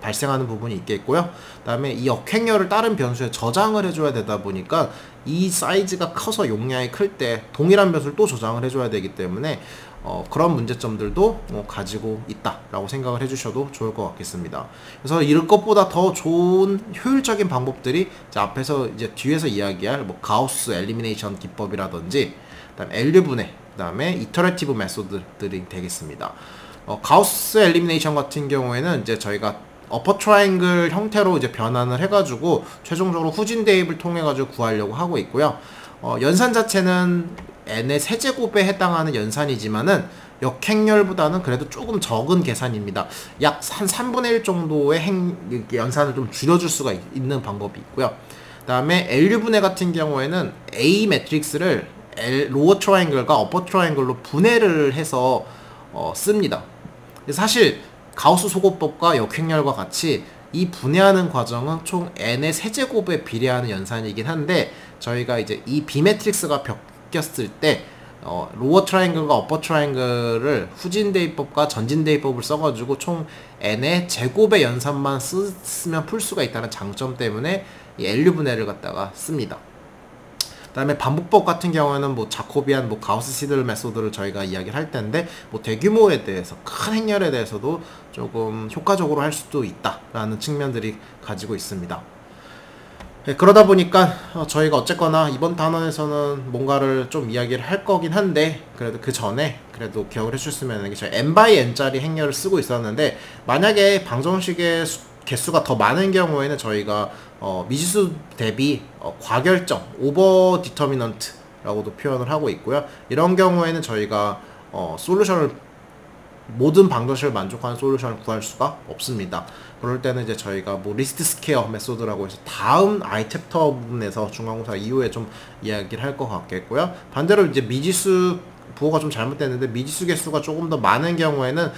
발생하는 부분이 있겠고요. 그 다음에 이 역행렬을 다른 변수에 저장을 해줘야 되다 보니까 이 사이즈가 커서 용량이 클 때 동일한 변수를 또 저장을 해줘야 되기 때문에 그런 문제점들도 가지고 있다라고 생각을 해주셔도 좋을 것 같겠습니다. 그래서 이럴 것보다 더 좋은 효율적인 방법들이 앞에서 이제 뒤에서 이야기할 뭐 가우스 엘리미네이션 기법이라든지 그다음에 LU분해, 그다음에 이터레티브 메소드들이 되겠습니다. 가우스 엘리미네이션 같은 경우에는 이제 저희가 어퍼 트라이앵글 형태로 이제 변환을 해가지고 최종적으로 후진 대입을 통해가지고 구하려고 하고 있고요. 연산 자체는 n의 세제곱에 해당하는 연산이지만은 역행렬보다는 그래도 조금 적은 계산입니다. 약 한 3분의 1 정도의 연산을 좀 줄여줄 수가 있는 방법이 있고요. 그 다음에 LU분해 같은 경우에는 A 매트릭스를 로어 트라이앵글과 어퍼 트라이앵글로 분해를 해서 씁니다. 사실 가우스 소거법과 역행렬과 같이 이 분해하는 과정은 총 n의 세제곱에 비례하는 연산이긴 한데 저희가 이제 이 B 매트릭스가 바뀌었을 때 로어 트라이앵글과 어퍼 트라이앵글을 후진 대입법과 전진 대입법을 써가지고 총 n의 제곱의 연산만 쓰면 풀 수가 있다는 장점 때문에 이 LU 분해를 갖다가 씁니다. 그 다음에 반복법 같은 경우에는 뭐 자코비안, 뭐 가우스 시들 메소드를 저희가 이야기를 할 텐데 뭐 대규모에 대해서 큰 행렬에 대해서도 조금 효과적으로 할 수도 있다라는 측면들이 가지고 있습니다. 네, 그러다 보니까 저희가 어쨌거나 이번 단원에서는 뭔가를 좀 이야기를 할 거긴 한데 그래도 그 전에 그래도 기억을 해주셨으면 저희 n/n짜리 행렬을 쓰고 있었는데 만약에 방정식의 개수가 더 많은 경우에는 저희가 미지수 대비 과결정, 오버 디터미넌트라고도 표현을 하고 있고요. 이런 경우에는 저희가 솔루션을 모든 방정식을 만족하는 솔루션을 구할 수가 없습니다. 그럴 때는 이제 저희가 뭐 리스트 스퀘어 메소드라고 해서 다음 아이챕터 부분에서 중간고사 이후에 좀 이야기를 할 것 같겠고요. 반대로 이제 미지수 부호가 좀 잘못됐는데 미지수 개수가 조금 더 많은 경우에는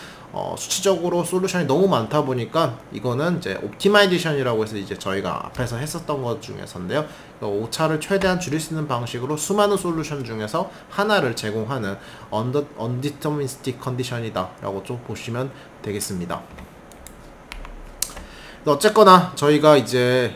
수치적으로 솔루션이 너무 많다 보니까 이거는 이제 옵티마이제이션이라고 해서 이제 저희가 앞에서 했었던 것 중에서인데요. 오차를 최대한 줄일 수 있는 방식으로 수많은 솔루션 중에서 하나를 제공하는 undeterministic 컨디션이다 라고 좀 보시면 되겠습니다. 어쨌거나 저희가 이제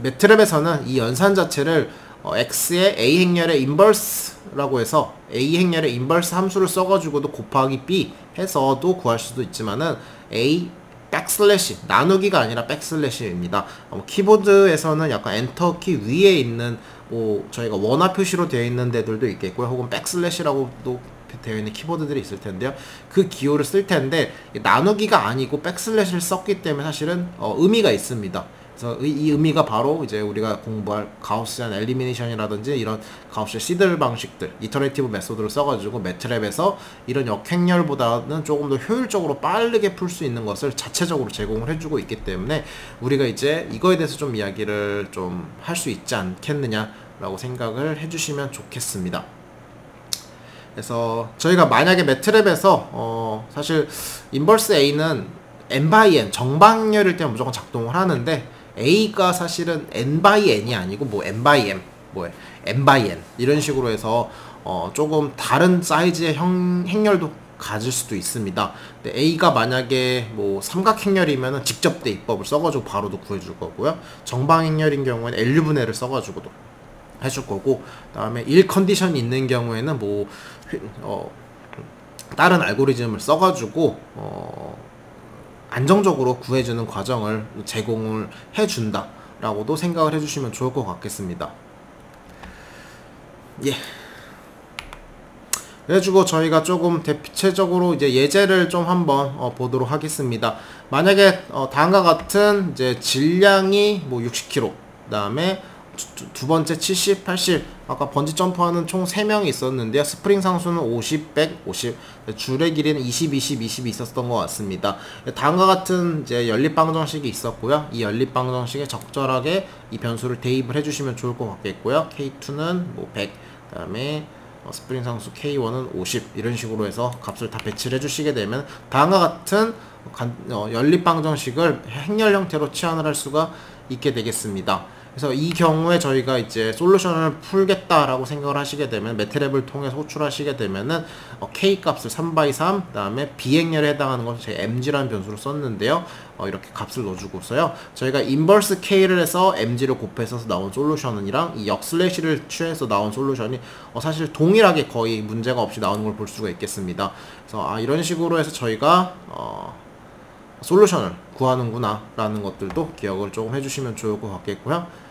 매트랩에서는 이 연산 자체를 x의 a 행렬의 인버스라고 해서 a 행렬의 인버스 함수를 써가지고도 곱하기 b 해서도 구할 수도 있지만은 a 백슬래시 나누기가 아니라 백슬래시입니다. 키보드에서는 약간 엔터 키 위에 있는 뭐 저희가 원화 표시로 되어 있는 데들도 있겠고요. 혹은 백슬래시라고도 되어 있는 키보드들이 있을 텐데요. 그 기호를 쓸 텐데 나누기가 아니고 백슬래시를 썼기 때문에 사실은 의미가 있습니다. 그래서 이 의미가 바로 이제 우리가 공부할 가우스한 엘리미네이션이라든지 이런 가우스 시들 방식들, 이터레이티브 메소드를 써가지고 매트랩에서 이런 역행렬보다는 조금 더 효율적으로 빠르게 풀 수 있는 것을 자체적으로 제공을 해주고 있기 때문에 우리가 이제 이거에 대해서 좀 이야기를 좀 할 수 있지 않겠느냐라고 생각을 해주시면 좋겠습니다. 그래서 저희가 만약에 매트랩에서 사실 인버스 A는 n by n 정방열일 때는 무조건 작동을 하는데 A가 사실은 n by n이 아니고 뭐 n by m, 뭐 n by n 이런 식으로 해서 조금 다른 사이즈의 행렬도 가질 수도 있습니다. 근데 A가 만약에 뭐 삼각행렬이면은 직접 대입법을 써가지고 바로도 구해줄 거고요. 정방행렬인 경우에는 LU분해를 써가지고도 해줄 거고, 그다음에 1 컨디션이 있는 경우에는 뭐 다른 알고리즘을 써가지고 안정적으로 구해주는 과정을 제공을 해준다 라고도 생각을 해주시면 좋을 것 같겠습니다. 예. 그래가지고 저희가 조금 대체적으로 이제 예제를 좀 한번 보도록 하겠습니다. 만약에 다음과 같은 이제 질량이 뭐 60kg, 그 다음에 두 번째 70, 80, 아까 번지 점프하는 총 3명이 있었는데요. 스프링 상수는 50, 100, 50, 줄의 길이는 20, 20, 20이 있었던 것 같습니다. 다음과 같은 이제 연립 방정식이 있었고요. 이 연립 방정식에 적절하게 이 변수를 대입을 해주시면 좋을 것 같겠고요. K2는 뭐 100, 그 다음에 스프링 상수 K1은 50 이런 식으로 해서 값을 다 배치를 해주시게 되면 다음과 같은 연립 방정식을 행렬 형태로 치환을 할 수가 있게 되겠습니다. 그래서 이 경우에 저희가 이제 솔루션을 풀겠다라고 생각을 하시게 되면 매트랩을 통해서 호출하시게 되면은 K 값을 3x3, 그 다음에 비행렬에 해당하는 것을 제 mg라는 변수로 썼는데요. 이렇게 값을 넣어주고서요. 저희가 인버스 K를 해서 mg를 곱해서 나온 솔루션이랑 이 역슬래시를 취해서 나온 솔루션이 사실 동일하게 거의 문제가 없이 나오는 걸 볼 수가 있겠습니다. 그래서 이런 식으로 해서 저희가 솔루션을 구하는구나 라는 것들도 기억을 조금 해주시면 좋을 것 같겠고요.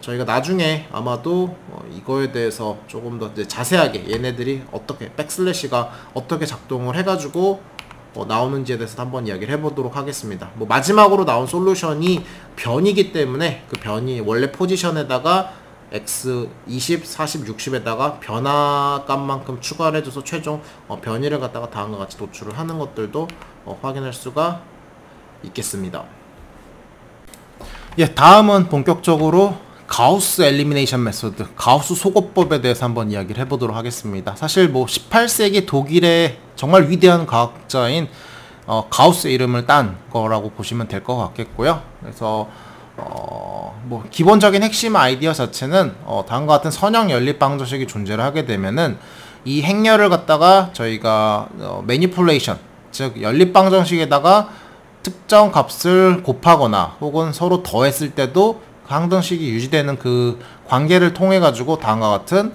저희가 나중에 아마도 이거에 대해서 조금 더 이제 자세하게 얘네들이 어떻게 백슬래시가 어떻게 작동을 해가지고 나오는지에 대해서 한번 이야기를 해보도록 하겠습니다. 뭐 마지막으로 나온 솔루션이 변이기 때문에 그 변이 원래 포지션에다가 x 20, 40, 60에다가 변화 값만큼 추가를 해줘서 최종 변이를 갖다가 다음과 같이 도출을 하는 것들도 확인할 수가 있겠습니다. 예, 다음은 본격적으로 가우스 엘리미네이션 메소드, 가우스 소거법에 대해서 한번 이야기를 해보도록 하겠습니다. 사실 뭐 18세기 독일의 정말 위대한 과학자인 가우스의 이름을 딴 거라고 보시면 될 것 같겠고요. 그래서 뭐 기본적인 핵심 아이디어 자체는 다음과 같은 선형 연립 방정식이 존재를 하게 되면은 이 행렬을 갖다가 저희가 매니플레이션, 즉 연립 방정식에다가 특정 값을 곱하거나 혹은 서로 더했을 때도 그 항등식이 유지되는 그 관계를 통해 가지고 다음과 같은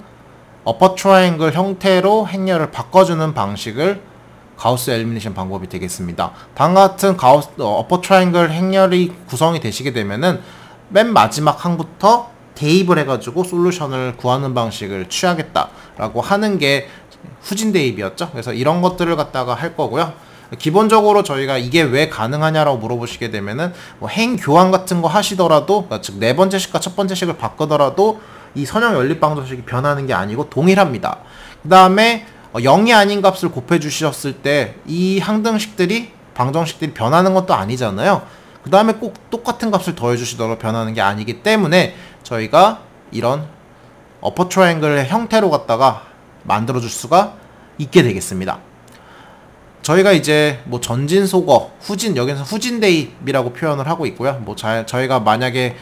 어퍼 트라이앵글 형태로 행렬을 바꿔주는 방식을 가우스 엘리미네이션 방법이 되겠습니다. 다음과 같은 어퍼 트라이앵글 행렬이 구성이 되시게 되면은 맨 마지막 항부터 대입을 해가지고 솔루션을 구하는 방식을 취하겠다라고 하는 게 후진 대입이었죠. 그래서 이런 것들을 갖다가 할 거고요. 기본적으로 저희가 이게 왜 가능하냐라고 물어보시게 되면은 뭐 행 교환 같은 거 하시더라도, 즉 네 번째 식과 첫 번째 식을 바꾸더라도 이 선형 연립 방정식이 변하는 게 아니고 동일합니다. 그 다음에 0이 아닌 값을 곱해 주셨을 때 이 항등식들이 방정식들이 변하는 것도 아니잖아요. 그 다음에 꼭 똑같은 값을 더해 주시더라도 변하는 게 아니기 때문에 저희가 이런 어퍼 트라이앵글의 형태로 갖다가 만들어 줄 수가 있게 되겠습니다. 저희가 이제 뭐 전진 소거, 후진, 여기서 후진 대입이라고 표현을 하고 있고요. 뭐 저희가 만약에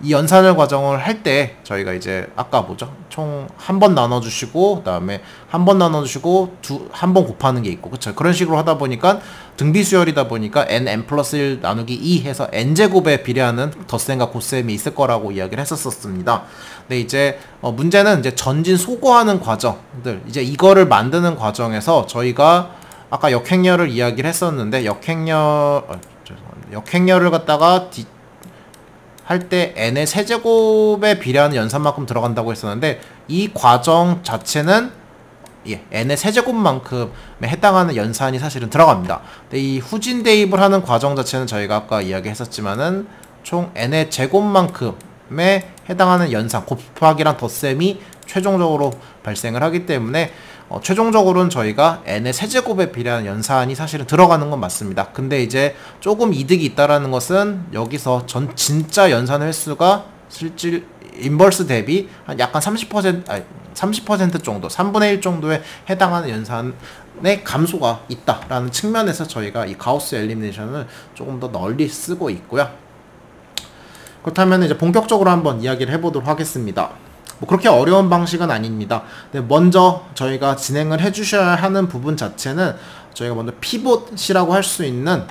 이 연산을 과정을 할 때 저희가 이제 아까 뭐죠? 총 한 번 나눠주시고 그다음에 한 번 나눠주시고 한 번 곱하는 게 있고, 그쵸? 그런 식으로 하다 보니까 등비수열이다 보니까 n 플러스 1 나누기 2 해서 n제곱에 비례하는 덧셈과 곱셈이 있을 거라고 이야기를 했었습니다. 근데 이제 문제는 이제 전진 소거하는 과정들, 이제 이거를 만드는 과정에서 저희가 아까 역행렬을 이야기를 했었는데 역행렬을 갖다가 할 때 n의 세제곱에 비례하는 연산만큼 들어간다고 했었는데 이 과정 자체는 n의 세제곱만큼에 해당하는 연산이 사실은 들어갑니다. 근데 이 후진 대입을 하는 과정 자체는 저희가 아까 이야기했었지만은 총 n의 제곱만큼에 해당하는 연산 곱하기랑 덧셈이 최종적으로 발생을 하기 때문에 최종적으로는 저희가 n의 세제곱에 비례하는 연산이 사실은 들어가는 건 맞습니다. 근데 이제 조금 이득이 있다라는 것은 여기서 진짜 연산 횟수가 실질 인버스 대비 한 약간 30% 정도, 3분의 1 정도에 해당하는 연산의 감소가 있다라는 측면에서 저희가 이 가우스 엘리미네이션을 조금 더 널리 쓰고 있고요. 그렇다면 이제 본격적으로 한번 이야기를 해보도록 하겠습니다. 뭐 그렇게 어려운 방식은 아닙니다. 근데 먼저 저희가 진행을 해주셔야 하는 부분 자체는 저희가 먼저 피봇이라고 할 수 있는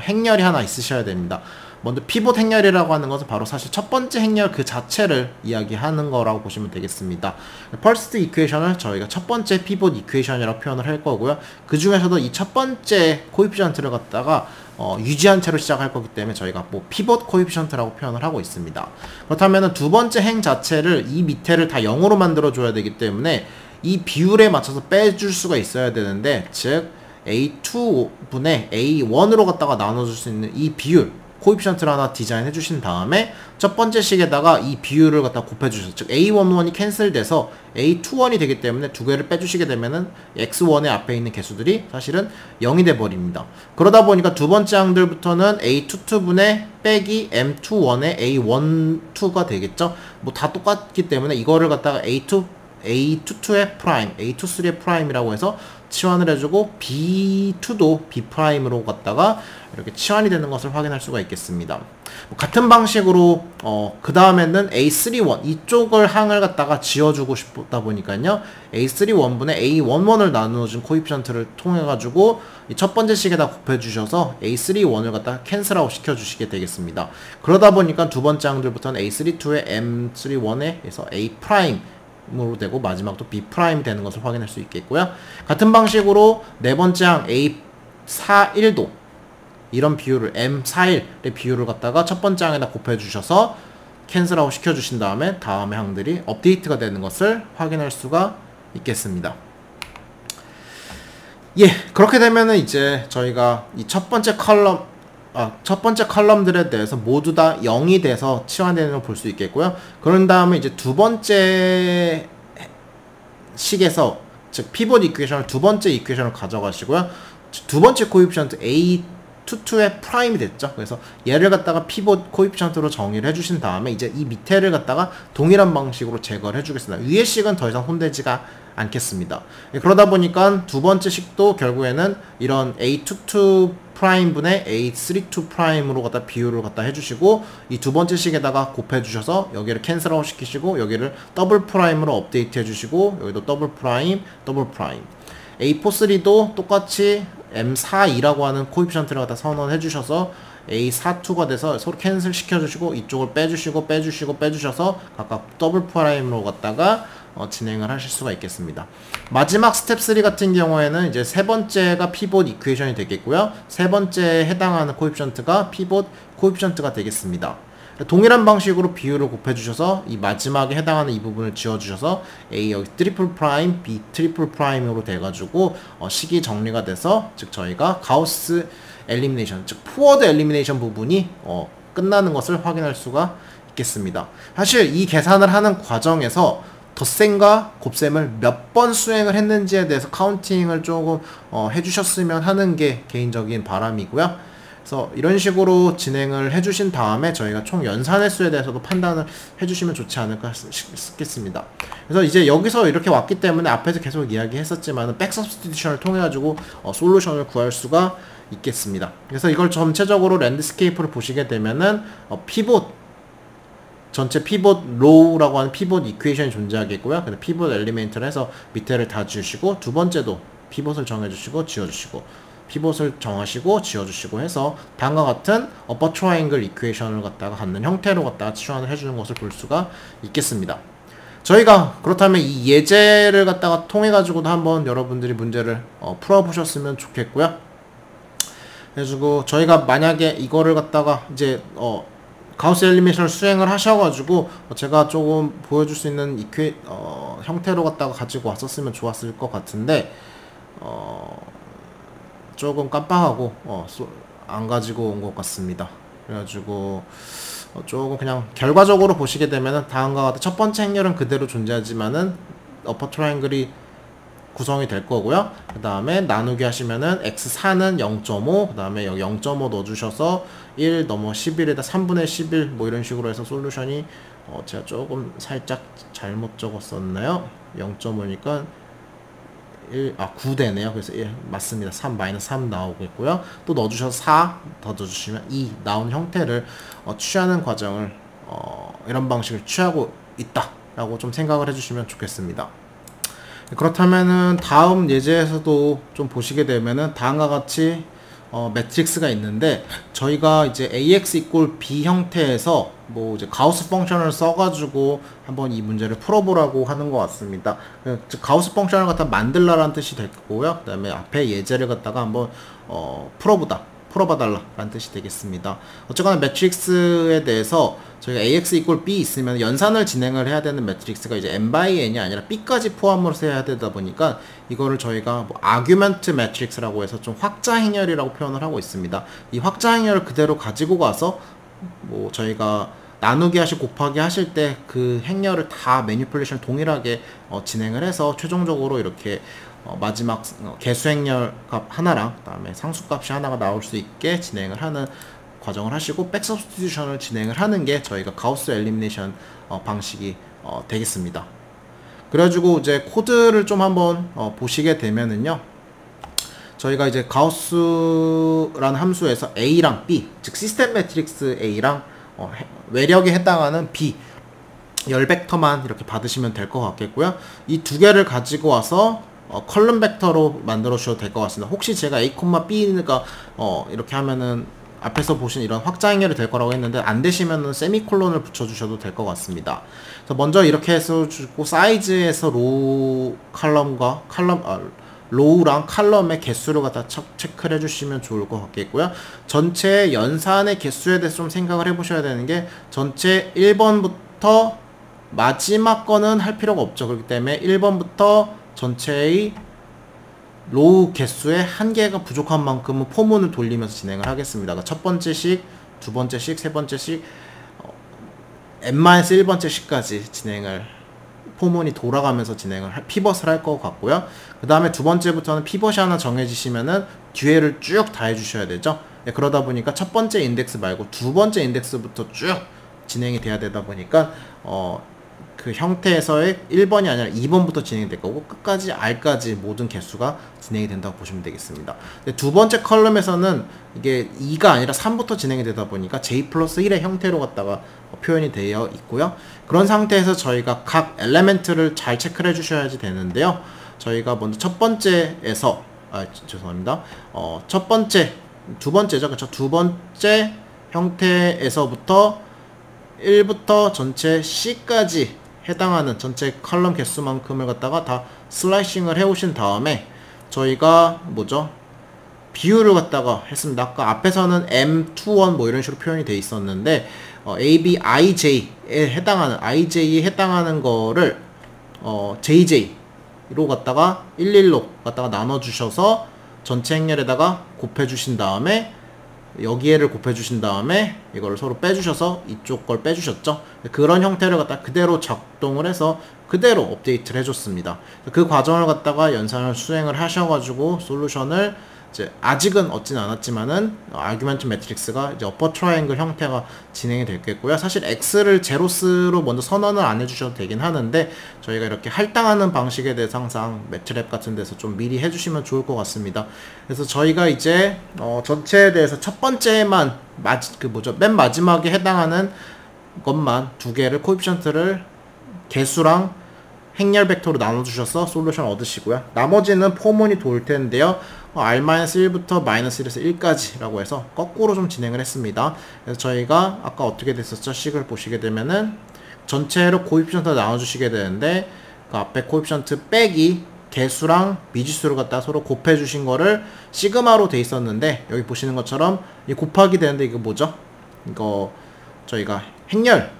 행렬이 하나 있으셔야 됩니다. 먼저 피봇 행렬이라고 하는 것은 바로 사실 첫 번째 행렬 그 자체를 이야기하는 거라고 보시면 되겠습니다. 퍼스트 이퀘이션을 저희가 첫 번째 피봇 이퀘이션이라고 표현을 할 거고요. 그 중에서도 이 첫 번째 코에피션트를 갖다가 유지한 채로 시작할 거기 때문에 저희가 뭐 피봇 코에피션트라고 표현을 하고 있습니다. 그렇다면 두 번째 행 자체를 이 밑에를 다 0으로 만들어 줘야 되기 때문에 이 비율에 맞춰서 빼줄 수가 있어야 되는데, 즉 A2분의 A1으로 갖다가 나눠줄 수 있는 이 비율 코에피션트를 하나 디자인해 주신 다음에 첫 번째 식에다가 이 비율을 갖다 곱해 주셔서, 즉 A11이 캔슬돼서 A21이 되기 때문에 두 개를 빼주시게 되면은 X1의 앞에 있는 개수들이 사실은 0이 돼 버립니다. 그러다 보니까 두 번째 항들부터는 A22분의 빼기 M21의 A12가 되겠죠. 뭐 다 똑같기 때문에 이거를 갖다가 A22의 프라임, A23의 프라임이라고 해서 치환을 해주고 B2도 B 프라임으로 갖다가 이렇게 치환이 되는 것을 확인할 수가 있겠습니다. 같은 방식으로 그 다음에는 A31 이쪽을 항을 갖다가 지어주고 싶다 보니까요, A31분의 A11을 나누어준 코에피션트를 통해 가지고 이 첫 번째 식에다 곱해 주셔서 A31을 갖다가 캔슬아웃 시켜 주시게 되겠습니다. 그러다 보니까 두 번째 항들부터는 A32의 M31에서 A 프라임 으로 되고 마지막도 B 프라임이 되는 것을 확인할 수 있겠고요. 같은 방식으로 네 번째 항 A41도 이런 비율을 M41의 비율을 갖다가 첫 번째 항에다 곱해 주셔서 캔슬아웃 시켜 주신 다음에 다음의 항들이 업데이트가 되는 것을 확인할 수가 있겠습니다. 그렇게 되면은 이제 저희가 이 첫 번째 컬럼들에 대해서 모두 다 0이 돼서 치환되는 걸 볼 수 있겠고요. 그런 다음에 이제 두 번째 식에서, 즉 피봇 이퀘이션을 두 번째 이퀘이션을 가져가시고요. 두 번째 코에피션트 A22의 프라임이 됐죠. 그래서 얘를 갖다가 피봇 코에피션트로 정의를 해주신 다음에 이제 이 밑에를 갖다가 동일한 방식으로 제거를 해주겠습니다. 위의 식은 더 이상 손대지가 않겠습니다. 그러다 보니까 두 번째 식도 결국에는 이런 A22 프라임분의 A32 프라임으로 갖다 비율을 갖다 해주시고 이 두 번째 식에다가 곱해 주셔서 여기를 캔슬아웃 시키시고 여기를 더블 프라임으로 업데이트 해주시고 여기도 더블 프라임 A43도 똑같이 M42라고 하는 코에피션트를 갖다 선언해 주셔서 A42가 돼서 서로 캔슬 시켜주시고 이쪽을 빼주셔서 각각 더블 프라임으로 갖다가 진행을 하실 수가 있겠습니다. 마지막 스텝 3 같은 경우에는 이제 세 번째가 피봇 이퀘이션이 되겠고요. 세 번째에 해당하는 코에피션트가 피봇 코에피션트가 되겠습니다. 동일한 방식으로 비율을 곱해주셔서 이 마지막에 해당하는 이 부분을 지워주셔서 A 여기 트리플 프라임, B 트리플 프라임으로 돼가지고 식이 정리가 돼서, 즉 저희가 가우스 엘리미네이션, 즉 포워드 엘리미네이션 부분이 끝나는 것을 확인할 수가 있겠습니다. 사실 이 계산을 하는 과정에서 덧셈과 곱셈을 몇 번 수행을 했는지에 대해서 카운팅을 조금 해주셨으면 하는 게 개인적인 바람이고요. 그래서 이런 식으로 진행을 해주신 다음에 저희가 총 연산 횟수에 대해서도 판단을 해주시면 좋지 않을까 싶겠습니다. 그래서 이제 여기서 이렇게 왔기 때문에 앞에서 계속 이야기했었지만 백 서브스티튜션을 통해 가지고 솔루션을 구할 수가 있겠습니다. 그래서 이걸 전체적으로 랜드스케이프를 보시게 되면은 전체 피봇 로우라고 하는 피봇 이퀘이션이 존재하겠고요. 근데 피봇 엘리멘트를 해서 밑에를 다 지우시고 두 번째도 피봇을 정해주시고 지워주시고 피봇을 정하시고 지워주시고 해서 다음과 같은 어퍼 트라이앵글 이퀘이션을 갖다가 갖는 형태로 갖다가 치환을 해주는 것을 볼 수가 있겠습니다. 저희가 그렇다면 이 예제를 갖다가 통해 가지고도 한번 여러분들이 문제를 풀어보셨으면 좋겠고요. 그래가지고 저희가 만약에 이거를 갖다가 이제 가우스 엘리미네이션을 수행을 하셔가지고 제가 조금 보여줄 수 있는 형태로 갖다가 가지고 왔었으면 좋았을 것 같은데 조금 깜빡하고 안 가지고 온 것 같습니다. 그래가지고 조금 그냥 결과적으로 보시게 되면은 다음과 같은 첫 번째 행렬은 그대로 존재하지만은 어퍼 트라이앵글이 구성이 될 거고요. 그 다음에 나누기 하시면은 x4는 0.5, 그 다음에 여기 0.5 넣어주셔서 1 넘어 11에다 3분의 11 뭐 이런 식으로 해서 솔루션이 제가 조금 살짝 잘못 적었었나요? 0.5니까 9 되네요. 그래서 맞습니다. 3 나오고 있고요. 또 넣어주셔서 4 더 넣어주시면 2 나온 형태를 취하는 과정을 이런 방식을 취하고 있다 라고 좀 생각을 해주시면 좋겠습니다. 그렇다면은 다음 예제에서도 좀 보시게 되면은 다음과 같이 매트릭스가 있는데 저희가 이제 AX equal B 형태에서 뭐 이제 가우스 펑션을 써가지고 한번 이 문제를 풀어보라고 하는 것 같습니다. 즉 가우스 펑션을 갖다 만들라라는 뜻이 될 거고요. 그 다음에 앞에 예제를 갖다가 한번 풀어봐달라 라는 뜻이 되겠습니다. 어쨌거나 매트릭스에 대해서 저희가 AX equal B 있으면 연산을 진행을 해야 되는 매트릭스가 이제 n by n이 아니라 B까지 포함으로 해야 되다 보니까 이거를 저희가 뭐 아규먼트 매트릭스라고 해서 좀 확자 행렬이라고 표현을 하고 있습니다. 이 확자 행렬을 그대로 가지고 가서 뭐 저희가 나누기 하시고 곱하기 하실 때 그 행렬을 다 매니플레이션 동일하게 진행을 해서 최종적으로 이렇게 마지막 개수 행렬 값 하나랑 그다음에 상수 값이 하나가 나올 수 있게 진행을 하는 과정을 하시고 백 서브스티튜션을 진행을 하는 게 저희가 가우스 엘리미네이션 방식이 되겠습니다. 그래가지고 이제 코드를 좀 한번 보시게 되면은요, 저희가 이제 가우스라는 함수에서 A랑 B, 즉 시스템 매트릭스 A랑 외력에 해당하는 B 열 벡터만 이렇게 받으시면 될 것 같겠고요. 이 두 개를 가지고 와서 컬럼 벡터로 만들어 주셔도 될 것 같습니다. 혹시 제가 A, B가 이렇게 하면은 앞에서 보신 이런 확자 행렬이 될 거라고 했는데 안 되시면은 세미콜론을 붙여 주셔도 될 것 같습니다. 그래서 먼저 이렇게 해서 주고 사이즈에서 로우 칼럼과 로우랑 칼럼의 개수를 갖다 체크를 해주시면 좋을 것 같겠고요. 전체 연산의 개수에 대해서 좀 생각을 해보셔야 되는 게 전체 1번부터 마지막 거는 할 필요가 없죠. 그렇기 때문에 1번부터 전체의 로우 개수의 한 개가 부족한 만큼은 포문을 돌리면서 진행을 하겠습니다. 그러니까 첫 번째 식, 두 번째 식, 세 번째 식, n-1번째 식까지 진행을 포문이 돌아가면서 피벗을 할 것 같고요. 그 다음에 두 번째부터는 피벗이 하나 정해지시면은 뒤에를 쭉 다 해주셔야 되죠. 네, 그러다 보니까 첫 번째 인덱스 말고 두 번째 인덱스부터 쭉 진행이 돼야 되다 보니까 그 형태에서의 1번이 아니라 2번부터 진행이 될 거고 끝까지 R까지 모든 개수가 진행이 된다고 보시면 되겠습니다. 두 번째 컬럼에서는 이게 2가 아니라 3부터 진행이 되다 보니까 J 플러스 1의 형태로 갖다가 표현이 되어 있고요. 그런 상태에서 저희가 각 엘레멘트를 잘 체크를 해주셔야지 되는데요. 저희가 먼저 첫 번째에서 죄송합니다. 첫 번째, 두 번째죠. 그렇죠. 두 번째 형태에서부터 1부터 전체 C까지 해당하는 전체 컬럼 개수만큼을 갖다가 다 슬라이싱을 해오신 다음에 저희가 뭐죠? 비율을 갖다가 했습니다. 아까 앞에서는 M21 뭐 이런 식으로 표현이 돼 있었는데 AB, IJ에 해당하는 거를 JJ로 갖다가 11로 갖다가 나눠주셔서 전체 행렬에다가 곱해주신 다음에 여기에를 곱해주신 다음에 이거를 서로 빼주셔서 이쪽 걸 빼주셨죠. 그런 형태를 갖다 그대로 작동을 해서 그대로 업데이트를 해줬습니다. 그 과정을 갖다가 연산을 수행을 하셔가지고 솔루션을 이제 아직은 얻진 않았지만은 아규먼트 매트릭스가 이제 어퍼 트라이앵글 형태가 진행이 되겠고요. 사실 X를 제로스로 먼저 선언을 안 해주셔도 되긴 하는데 저희가 이렇게 할당하는 방식에 대해서 항상 매트랩 같은 데서 좀 미리 해주시면 좋을 것 같습니다. 그래서 저희가 이제 전체에 대해서 첫 번째만 맨 마지막에 해당하는 것만 두 개를 코에피션트를 개수랑 행렬 벡터로 나눠주셔서 솔루션 얻으시고요. 나머지는 포문이 돌 텐데요. R-1부터 -1에서 1까지 라고 해서 거꾸로 좀 진행을 했습니다. 그래서 저희가 아까 어떻게 됐었죠? 식을 보시게 되면은 전체로 코에피션트 나눠주시게 되는데 그 앞에 코에피션트 빼기 개수랑 미지수를 갖다 서로 곱해 주신 거를 시그마로 돼 있었는데 여기 보시는 것처럼 이 곱하기 되는데 이거 뭐죠? 이거 저희가 행렬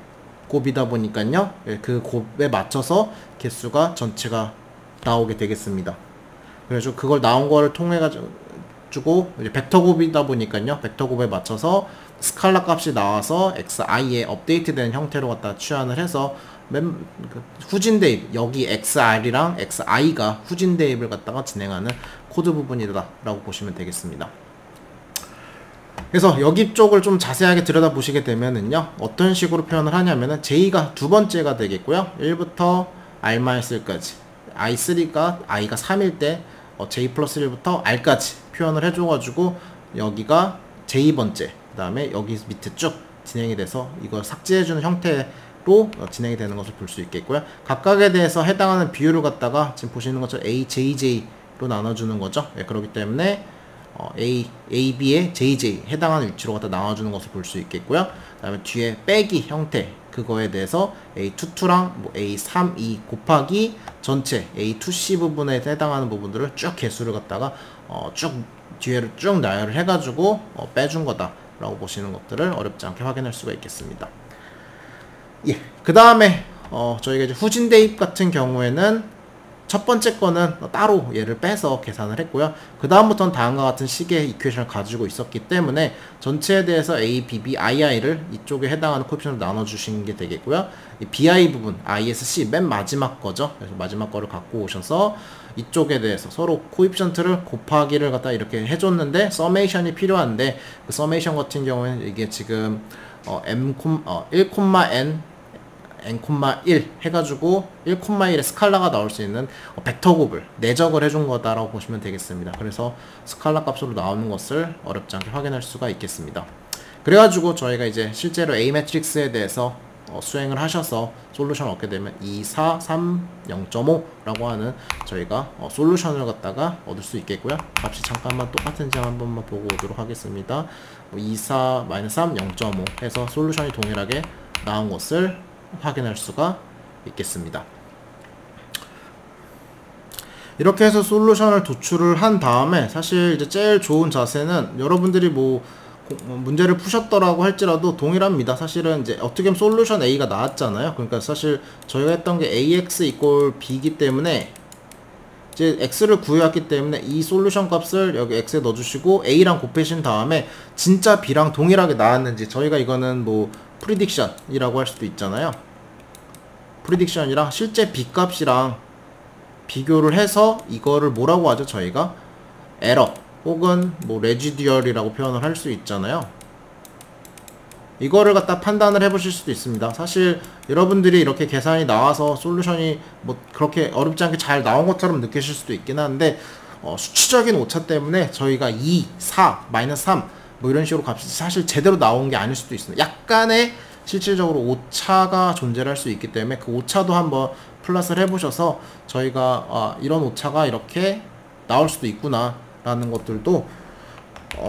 곱이다 보니까요. 그 곱에 맞춰서 개수가 전체가 나오게 되겠습니다. 그래서 그걸 나온 거를 통해 가지고 이제 벡터 곱이다 보니까요. 벡터 곱에 맞춰서 스칼라 값이 나와서 xi에 업데이트된 형태로 갖다 취환을 해서 후진 대입, 여기 xr이랑 xi가 후진 대입을 갖다가 진행하는 코드 부분이다 라고 보시면 되겠습니다. 그래서 여기 쪽을 좀 자세하게 들여다보시게 되면은요, 어떤 식으로 표현을 하냐면은 j가 두 번째가 되겠고요, 1부터 r-1까지 i3가 i가 3일 때 j 플러스 1부터 r까지 표현을 해줘가지고 여기가 j번째, 그 다음에 여기 밑에 쭉 진행이 돼서 이걸 삭제해주는 형태로 진행이 되는 것을 볼 수 있겠고요. 각각에 대해서 해당하는 비율을 갖다가 지금 보시는 것처럼 a, jj로 나눠주는 거죠. 그렇기 때문에 A, B에 JJ 해당하는 위치로 갖다 나눠주는 것을 볼 수 있겠고요. 그 다음에 뒤에 빼기 형태, 그거에 대해서 A22랑 뭐 A32 곱하기 전체 A2C 부분에 해당하는 부분들을 쭉 개수를 갖다가 쭉 뒤에를 쭉 나열을 해가지고 빼준 거다 라고 보시는 것들을 어렵지 않게 확인할 수가 있겠습니다. 예, 그 다음에 저희가 이제 후진 대입 같은 경우에는 첫 번째 거는 따로 얘를 빼서 계산을 했고요. 그 다음부터는 다음과 같은 식의 이퀘이션을 가지고 있었기 때문에 전체에 대해서 A, B, B, II를 이쪽에 해당하는 코에피션으로 나눠주시는 게 되겠고요. 이 BI 부분, ISC 맨 마지막 거죠. 그래서 마지막 거를 갖고 오셔서 이쪽에 대해서 서로 코에피션트를 곱하기를 갖다 이렇게 해줬는데 서메이션이 필요한데, 그 서메이션 같은 경우에는 이게 지금 1,n n,1 해가지고 1,1의 스칼라가 나올 수 있는 벡터 곱을 내적을 해준 거다라고 보시면 되겠습니다. 그래서 스칼라 값으로 나오는 것을 어렵지 않게 확인할 수가 있겠습니다. 그래가지고 저희가 이제 실제로 A 매트릭스에 대해서 수행을 하셔서 솔루션을 얻게 되면 2, 4, 3, 0.5라고 하는 저희가 솔루션을 갖다가 얻을 수 있겠고요. 값이 잠깐만 똑같은지 한 번만 보고 오도록 하겠습니다. 2, 4, -3, 0.5 해서 솔루션이 동일하게 나온 것을 확인할 수가 있겠습니다. 이렇게 해서 솔루션을 도출을 한 다음에 사실 이제 제일 좋은 자세는 여러분들이 뭐 문제를 푸셨더라고 할지라도 동일합니다. 사실은 이제 어떻게 보면 솔루션 A가 나왔잖아요. 그러니까 사실 저희가 했던 게 AX = B이기 때문에 이제 X를 구해왔기 때문에 이 솔루션 값을 여기 X에 넣어주시고 A랑 곱해신 다음에 진짜 B랑 동일하게 나왔는지, 저희가 이거는 뭐 프리딕션이라고 할 수도 있잖아요. 프리딕션이랑 실제 B 값이랑 비교를 해서 이거를 뭐라고 하죠? 저희가 에러 혹은 뭐 레지듀얼이라고 표현을 할 수 있잖아요. 이거를 갖다 판단을 해보실 수도 있습니다. 사실 여러분들이 이렇게 계산이 나와서 솔루션이 뭐 그렇게 어렵지 않게 잘 나온 것처럼 느끼실 수도 있긴 한데 수치적인 오차 때문에 저희가 2, 4, -3 뭐 이런 식으로 값이 사실 제대로 나온 게 아닐 수도 있습니다. 약간의 실질적으로 오차가 존재할 수 있기 때문에 그 오차도 한번 플러스를 해보셔서 저희가 이런 오차가 이렇게 나올 수도 있구나 라는 것들도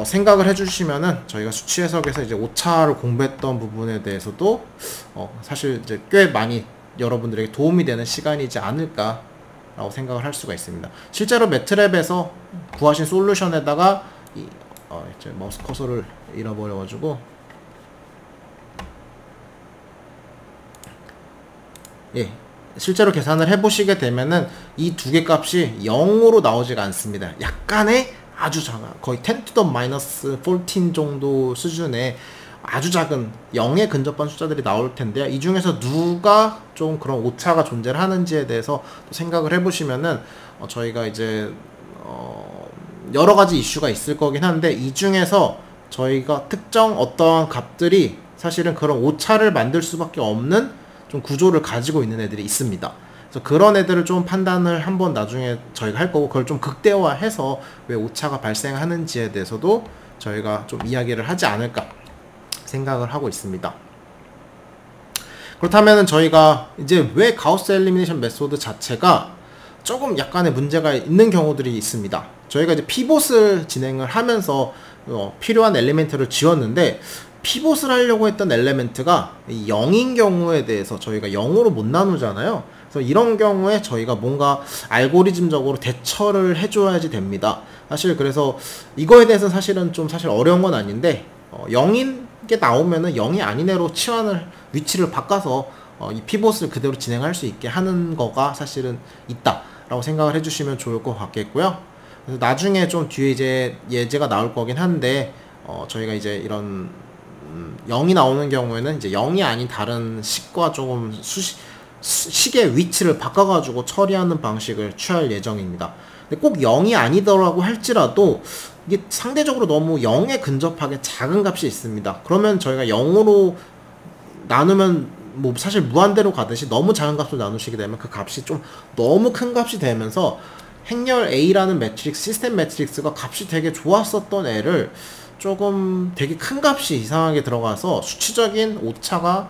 생각을 해주시면은 저희가 수치 해석에서 이제 오차를 공부했던 부분에 대해서도 사실 이제 꽤 많이 여러분들에게 도움이 되는 시간이지 않을까 라고 생각을 할 수가 있습니다. 실제로 매트랩에서 구하신 솔루션에다가 이제 마우스 커서를 잃어버려가지고 실제로 계산을 해보시게 되면은 이 두 개 값이 0으로 나오지가 않습니다. 약간의 아주 작아, 거의 10 to the -14 정도 수준의 아주 작은 0에 근접한 숫자들이 나올 텐데요. 이 중에서 누가 좀 그런 오차가 존재하는지에 대해서 또 생각을 해보시면은 저희가 이제 여러 가지 이슈가 있을 거긴 한데, 이 중에서 저희가 특정 어떠한 값들이 사실은 그런 오차를 만들 수밖에 없는 좀 구조를 가지고 있는 애들이 있습니다. 그래서 그런 애들을 좀 판단을 한번 나중에 저희가 할 거고, 그걸 좀 극대화해서 왜 오차가 발생하는지에 대해서도 저희가 좀 이야기를 하지 않을까 생각을 하고 있습니다. 그렇다면 저희가 이제 왜 가우스 엘리미네이션 메소드 자체가 조금 약간의 문제가 있는 경우들이 있습니다. 저희가 이제 피봇을 진행을 하면서 필요한 엘리멘트를 지웠는데, 피봇을 하려고 했던 엘리멘트가 0인 경우에 대해서 저희가 0으로 못 나누잖아요. 그래서 이런 경우에 저희가 뭔가 알고리즘적으로 대처를 해줘야지 됩니다. 사실 그래서 이거에 대해서 사실은 좀 어려운 건 아닌데, 0인 게 나오면은 0이 아니네로 치환을 위치를 바꿔서 이 피봇을 그대로 진행할 수 있게 하는 거가 사실은 있다라고 생각을 해주시면 좋을 것 같겠고요. 그래서 나중에 좀 뒤에 이제 예제가 나올 거긴 한데 저희가 이제 이런 0이 나오는 경우에는 이제 0이 아닌 다른 식과 조금 식의 위치를 바꿔가지고 처리하는 방식을 취할 예정입니다. 근데 꼭 0이 아니더라고 할지라도 이게 상대적으로 너무 0에 근접하게 작은 값이 있습니다. 그러면 저희가 0으로 나누면 뭐 사실 무한대로 가듯이 너무 작은 값으로 나누시게 되면 그 값이 좀 너무 큰 값이 되면서 행렬 A라는 매트릭스, 시스템 매트릭스가 값이 되게 좋았었던 애를 조금 되게 큰 값이 이상하게 들어가서 수치적인 오차가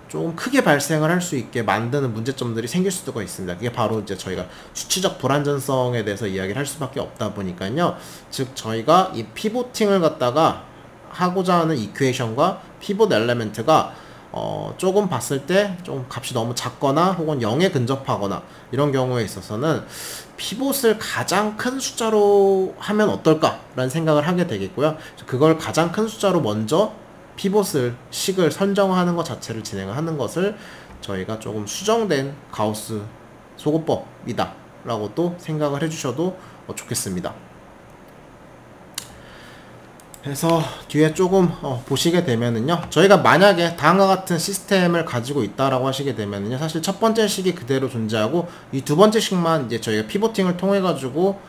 좀 크게 발생을 할 수 있게 만드는 문제점들이 생길 수가 있습니다. 그게 바로 이제 저희가 수치적 불안전성에 대해서 이야기를 할 수밖에 없다 보니까요. 즉 저희가 이 피보팅을 갖다가 하고자 하는 이퀘이션과 피봇 엘레멘트가 조금 봤을 때 좀 값이 너무 작거나 혹은 0에 근접하거나 이런 경우에 있어서는 피봇을 가장 큰 숫자로 하면 어떨까라는 생각을 하게 되겠고요. 그걸 가장 큰 숫자로 먼저 피봇을 식을 선정하는 것 자체를 진행하는 것을 저희가 조금 수정된 가우스 소거법이다 라고 또 생각을 해주셔도 좋겠습니다. 그래서 뒤에 조금 보시게 되면은요, 저희가 만약에 다음과 같은 시스템을 가지고 있다라고 하시게 되면은요, 사실 첫 번째 식이 그대로 존재하고 이 두 번째 식만 이제 저희가 피보팅을 통해 가지고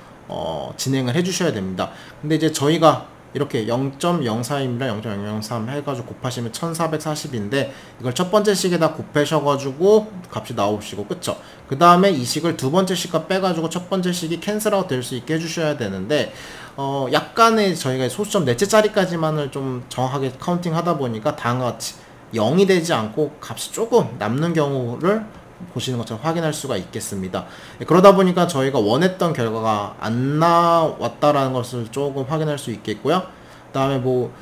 진행을 해주셔야 됩니다. 근데 이제 저희가 이렇게 0.04입니다. 0.003 해가지고 곱하시면 1440인데 이걸 첫 번째 식에다 곱하셔가지고 값이 나오시고 그쵸? 그 다음에 이 식을 두 번째 식과 빼가지고 첫 번째 식이 캔슬아웃 될 수 있게 해주셔야 되는데 약간의 저희가 소수점 넷째 자리까지만을 좀 정확하게 카운팅 하다 보니까 다음과 같이 0이 되지 않고 값이 조금 남는 경우를 보시는 것처럼 확인할 수가 있겠습니다. 그러다 보니까 저희가 원했던 결과가 안 나왔다라는 것을 조금 확인할 수 있겠고요. 그 다음에 뭐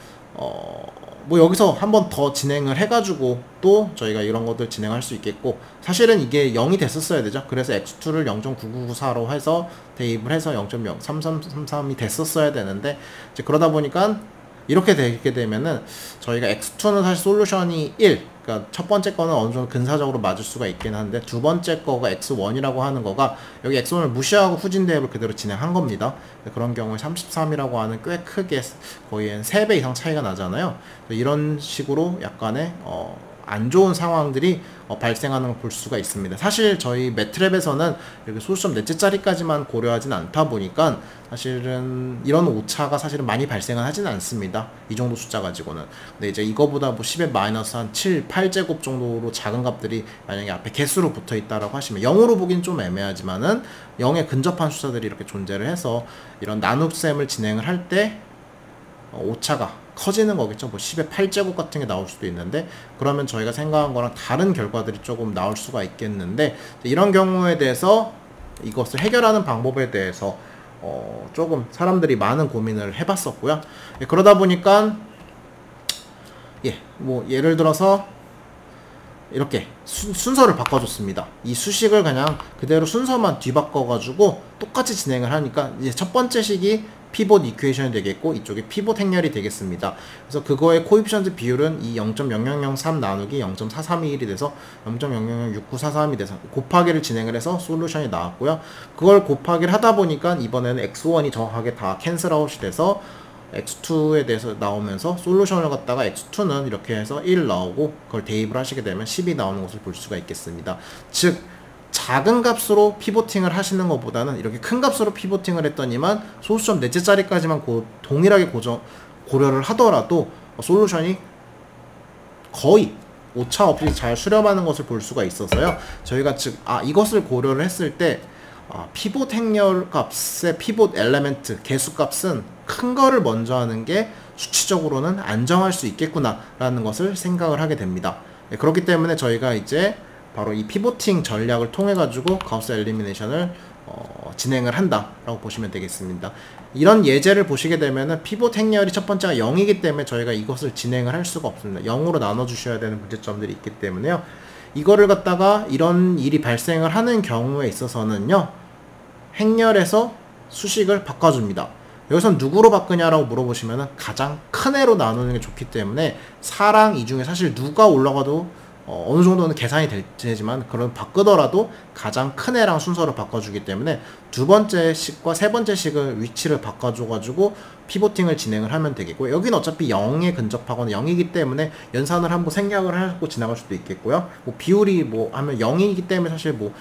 여기서 한번 더 진행을 해가지고 또 저희가 이런 것들 진행할 수 있겠고, 사실은 이게 0이 됐었어야 되죠. 그래서 x2를 0.9994로 해서 대입을 해서 0.03333이 됐었어야 되는데 이제 그러다 보니까 이렇게 되게 되면은 저희가 x2는 사실 솔루션이 1, 그러니까 첫 번째 거는 어느 정도 근사적으로 맞을 수가 있긴 한데 두 번째 거가 x1이라고 하는 거가 여기 x1을 무시하고 후진 대입을 그대로 진행한 겁니다. 그런 경우에 33이라고 하는 꽤 크게 거의 한 3배 이상 차이가 나잖아요. 이런 식으로 약간의 안 좋은 상황들이 발생하는 걸 볼 수가 있습니다. 사실 저희 매트랩에서는 이렇게 소수점 넷째 자리까지만 고려하진 않다 보니까 사실은 이런 오차가 사실은 많이 발생은 하진 않습니다. 이 정도 숫자 가지고는. 근데 이제 이거보다 뭐 10의 마이너스 한 7, 8제곱 정도로 작은 값들이 만약에 앞에 개수로 붙어 있다라고 하시면 0으로 보긴 좀 애매하지만은 0에 근접한 숫자들이 이렇게 존재를 해서 이런 나눗셈을 진행을 할 때 오차가 커지는 거겠죠. 뭐 10의 8제곱 같은 게 나올 수도 있는데 그러면 저희가 생각한 거랑 다른 결과들이 조금 나올 수가 있겠는데 이런 경우에 대해서 이것을 해결하는 방법에 대해서 조금 사람들이 많은 고민을 해봤었고요. 그러다 보니까 뭐 예를 들어서 이렇게 순서를 바꿔줬습니다. 이 수식을 그냥 그대로 순서만 뒤바꿔가지고 똑같이 진행을 하니까 이제 첫 번째 식이 피봇 이퀘이션이 되겠고 이쪽에 피봇 행렬이 되겠습니다. 그래서 그거의 코에피션트 비율은 이 0.0003 나누기 0.4321이 돼서 0.006943이 돼서 곱하기를 진행을 해서 솔루션이 나왔고요. 그걸 곱하기를 하다 보니까 이번에는 x1이 정확하게 다 캔슬아웃이 돼서 x2에 대해서 나오면서 솔루션을 갖다가 x2는 이렇게 해서 1 나오고 그걸 대입을 하시게 되면 10이 나오는 것을 볼 수가 있겠습니다. 즉 작은 값으로 피보팅을 하시는 것보다는 이렇게 큰 값으로 피보팅을 했더니만 소수점 넷째 자리까지만 동일하게 고려를 하더라도 솔루션이 거의 오차 없이 잘 수렴하는 것을 볼 수가 있어서요. 저희가 즉 이것을 고려를 했을 때 피봇 행렬 값의 피봇 엘레멘트 개수 값은 큰 거를 먼저 하는 게 수치적으로는 안정할 수 있겠구나 라는 것을 생각을 하게 됩니다. 그렇기 때문에 저희가 이제 바로 이 피보팅 전략을 통해 가지고 가우스 엘리미네이션을 진행을 한다 라고 보시면 되겠습니다. 이런 예제를 보시게 되면은 피봇 행렬이 첫 번째가 0이기 때문에 저희가 이것을 진행을 할 수가 없습니다. 0으로 나눠 주셔야 되는 문제점들이 있기 때문에요. 이거를 갖다가 이런 일이 발생을 하는 경우에 있어서는요, 행렬에서 수식을 바꿔줍니다. 여기선 누구로 바꾸냐라고 물어보시면은 가장 큰 애로 나누는 게 좋기 때문에 4랑 2 중에 사실 누가 올라가도 어느 정도는 계산이 되지만 그런 바꾸더라도 가장 큰 애랑 순서를 바꿔주기 때문에 두 번째 식과 세 번째 식을 위치를 바꿔줘가지고 피보팅을 진행을 하면 되겠고요. 여기는 어차피 0에 근접하거나 0이기 때문에 연산을 한번 생략을 하고 지나갈 수도 있겠고요. 뭐 비율이 뭐 하면 0이기 때문에 사실 뭐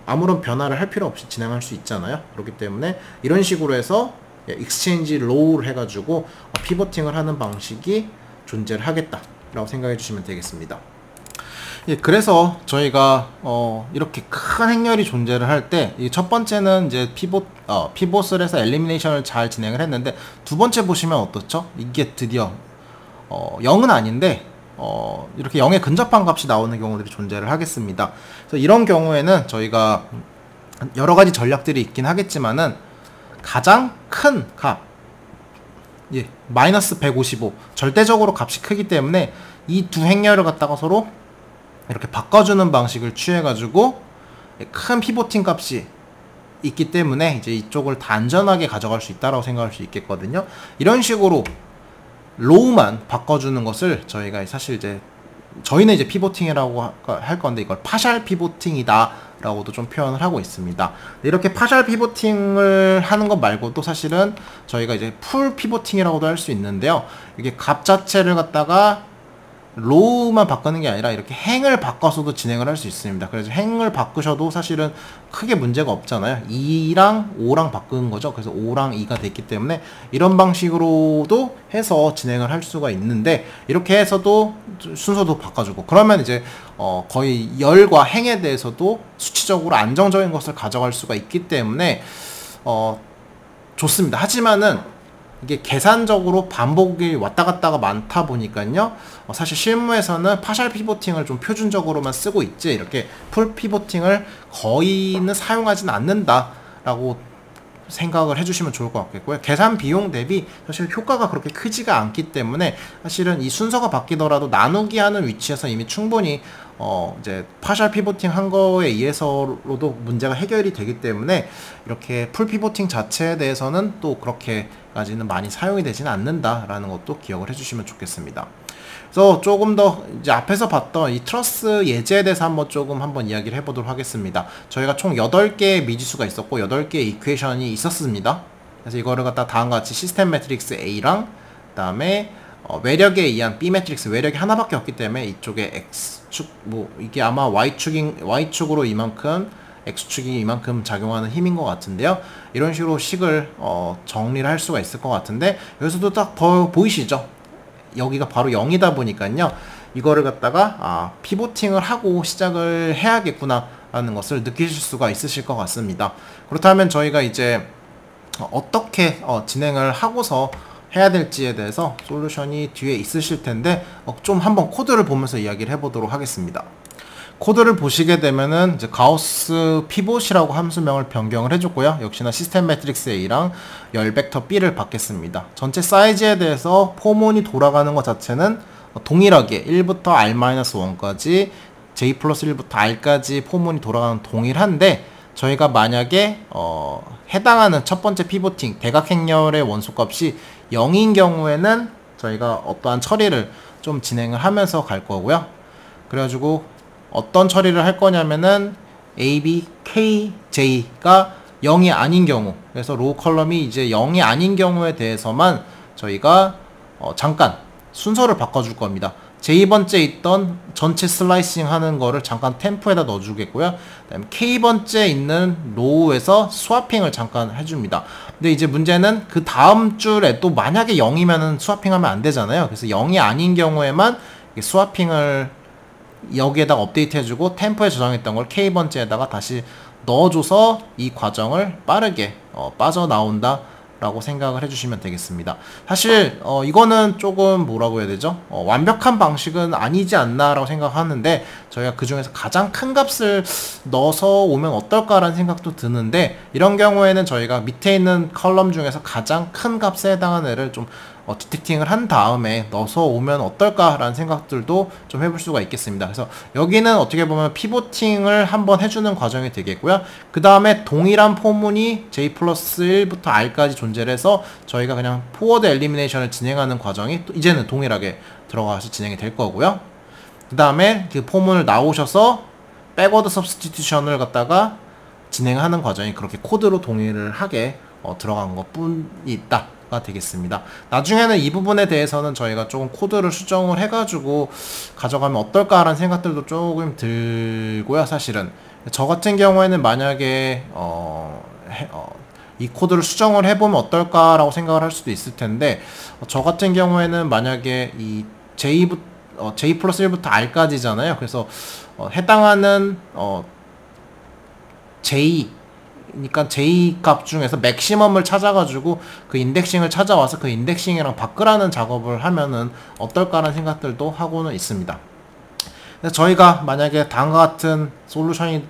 아무런 변화를 할 필요 없이 진행할 수 있잖아요. 그렇기 때문에 이런 식으로 해서 익스체인지 로우를 해가지고 피보팅을 하는 방식이 존재를 하겠다라고 생각해 주시면 되겠습니다. 예, 그래서 저희가 이렇게 큰 행렬이 존재를 할 때 첫 번째는 이제 피봇을 해서 엘리미네이션을 잘 진행을 했는데 두 번째 보시면 어떻죠? 이게 드디어 0은 아닌데 이렇게 0에 근접한 값이 나오는 경우들이 존재를 하겠습니다. 그래서 이런 경우에는 저희가 여러 가지 전략들이 있긴 하겠지만은 가장 큰 값, 예, 마이너스 155 절대적으로 값이 크기 때문에 이 두 행렬을 갖다가 서로 이렇게 바꿔주는 방식을 취해가지고 큰 피보팅 값이 있기 때문에 이제 이쪽을 다 안전하게 가져갈 수 있다라고 생각할 수 있겠거든요. 이런 식으로 로우만 바꿔주는 것을 저희가 사실 이제 저희는 이제 피보팅이라고 할 건데 이걸 파샬 피보팅이다 라고도 좀 표현을 하고 있습니다. 이렇게 파샬 피보팅을 하는 것 말고도 사실은 저희가 이제 풀 피보팅이라고도 할 수 있는데요. 이게 값 자체를 갖다가 로우만 바꾸는 게 아니라 이렇게 행을 바꿔서도 진행을 할 수 있습니다. 그래서 행을 바꾸셔도 사실은 크게 문제가 없잖아요. 2랑 5랑 바꾸는 거죠. 그래서 5랑 2가 됐기 때문에 이런 방식으로도 해서 진행을 할 수가 있는데 이렇게 해서도 순서도 바꿔주고 그러면 이제 거의 열과 행에 대해서도 수치적으로 안정적인 것을 가져갈 수가 있기 때문에 좋습니다. 하지만은 이게 계산적으로 반복이 왔다 갔다가 많다 보니까요. 사실 실무에서는 파샬 피보팅을 좀 표준적으로만 쓰고 있지 이렇게 풀 피보팅을 거의는 사용하진 않는다라고 생각을 해주시면 좋을 것 같겠고요. 계산 비용 대비 사실 효과가 그렇게 크지가 않기 때문에 사실은 이 순서가 바뀌더라도 나누기 하는 위치에서 이미 충분히 이제 파샬 피보팅 한 거에 의해서로도 문제가 해결이 되기 때문에 이렇게 풀 피보팅 자체에 대해서는 또 그렇게까지는 많이 사용이 되지는 않는다라는 것도 기억을 해주시면 좋겠습니다. 그래서 조금 더 이제 앞에서 봤던 이 트러스 예제에 대해서 한번 이야기를 해보도록 하겠습니다. 저희가 총 8개의 미지수가 있었고 8개의 이퀘이션이 있었습니다. 그래서 이거를 갖다 다음과 같이 시스템 매트릭스 A랑 그 다음에 외력에 의한 B 매트릭스 외력이 하나밖에 없기 때문에 이쪽에 X축 뭐 이게 아마 Y축으로 이만큼 X축이 이만큼 작용하는 힘인 것 같은데요. 이런 식으로 식을 정리를 할 수가 있을 것 같은데 여기서도 딱 보이시죠? 여기가 바로 0이다 보니까요. 이거를 갖다가 피보팅을 하고 시작을 해야겠구나 라는 것을 느끼실 수가 있으실 것 같습니다. 그렇다면 저희가 이제 어떻게 진행을 하고서 해야 될지에 대해서 솔루션이 뒤에 있으실 텐데 좀 한번 코드를 보면서 이야기를 해보도록 하겠습니다. 코드를 보시게 되면은 이제 가우스 피봇이라고 함수명을 변경을 해줬고요. 역시나 시스템 매트릭스 A랑 열 벡터 B를 받겠습니다. 전체 사이즈에 대해서 포몬이 돌아가는 것 자체는 동일하게 1부터 R-1까지 J 플러스 1부터 R까지 포몬이 돌아가는 동일한데 저희가 만약에 해당하는 첫 번째 피보팅 대각 행렬의 원소값이 0인 경우에는 저희가 어떠한 처리를 좀 진행을 하면서 갈 거고요. 그래가지고 어떤 처리를 할 거냐면은 A, B, K, J가 0이 아닌 경우 그래서 로우 컬럼이 이제 0이 아닌 경우에 대해서만 저희가 잠깐 순서를 바꿔줄 겁니다. J번째 있던 전체 슬라이싱 하는 거를 잠깐 템포에다 넣어주겠고요. 그다음에 K번째 있는 로우에서 스와핑을 잠깐 해줍니다. 근데 이제 문제는 그 다음 줄에 또 만약에 0이면은 스와핑하면 안 되잖아요. 그래서 0이 아닌 경우에만 스와핑을 여기에다가 업데이트 해주고 템포에 저장했던 걸 K번째에다가 다시 넣어줘서 이 과정을 빠르게 빠져나온다 라고 생각을 해주시면 되겠습니다. 사실 이거는 조금 뭐라고 해야 되죠? 완벽한 방식은 아니지 않나 라고 생각하는데 저희가 그 중에서 가장 큰 값을 넣어서 오면 어떨까라는 생각도 드는데 이런 경우에는 저희가 밑에 있는 컬럼 중에서 가장 큰 값에 해당하는 애를 좀 디텍팅을 한 다음에 넣어서 오면 어떨까라는 생각들도 좀 해볼 수가 있겠습니다. 그래서 여기는 어떻게 보면 피보팅을 한번 해주는 과정이 되겠고요. 그 다음에 동일한 포문이 J 플러스 1부터 R까지 존재를 해서 저희가 그냥 포워드 엘리미네이션을 진행하는 과정이 또 이제는 동일하게 들어가서 진행이 될 거고요. 그 다음에 그 포문을 나오셔서 백워드 서브스티튜션을 갖다가 진행하는 과정이 그렇게 코드로 동일을 하게 들어간 것 뿐이 있다가 되겠습니다. 나중에는 이 부분에 대해서는 저희가 조금 코드를 수정을 해가지고 가져가면 어떨까라는 생각들도 조금 들고요. 사실은 저 같은 경우에는 만약에 이 코드를 수정을 해보면 어떨까라고 생각을 할 수도 있을 텐데, 저 같은 경우에는 만약에 이 J 플러스 1부터 R까지잖아요. 그래서 해당하는 그러니까 J 값 중에서 맥시멈을 찾아가지고 그 인덱싱을 찾아와서 그 인덱싱이랑 바꾸라는 작업을 하면은 어떨까라는 생각들도 하고는 있습니다. 그래서 저희가 만약에 다음과 같은 솔루션이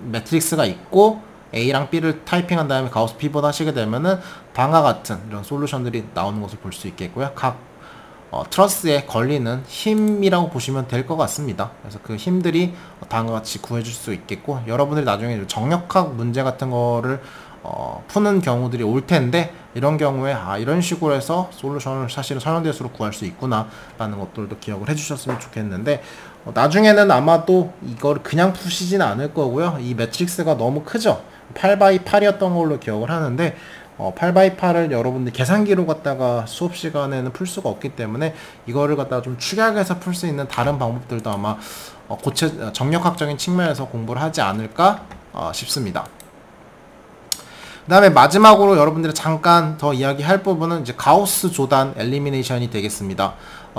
매트릭스가 있고 A랑 B를 타이핑한 다음에 가우스 피벗 하시게 되면은 다음과 같은 이런 솔루션들이 나오는 것을 볼 수 있겠고요. 각 트러스에 걸리는 힘이라고 보시면 될 것 같습니다. 그래서 그 힘들이 다음과 같이 구해줄 수 있겠고, 여러분들이 나중에 정역학 문제 같은 거를 푸는 경우들이 올 텐데, 이런 경우에 이런 식으로 해서 솔루션을 사실은 선형대수로 구할 수 있구나 라는 것들도 기억을 해주셨으면 좋겠는데, 나중에는 아마도 이걸 그냥 푸시진 않을 거고요. 이 매트릭스가 너무 크죠. 8x8이었던 걸로 기억을 하는데 8x8을 여러분들 계산기로 갖다가 수업 시간에는 풀 수가 없기 때문에 이거를 갖다가 좀 축약해서 풀 수 있는 다른 방법들도 아마 정력학적인 측면에서 공부를 하지 않을까 싶습니다. 그 다음에 마지막으로 여러분들이 잠깐 더 이야기할 부분은 이제 가우스 조단 엘리미네이션이 되겠습니다.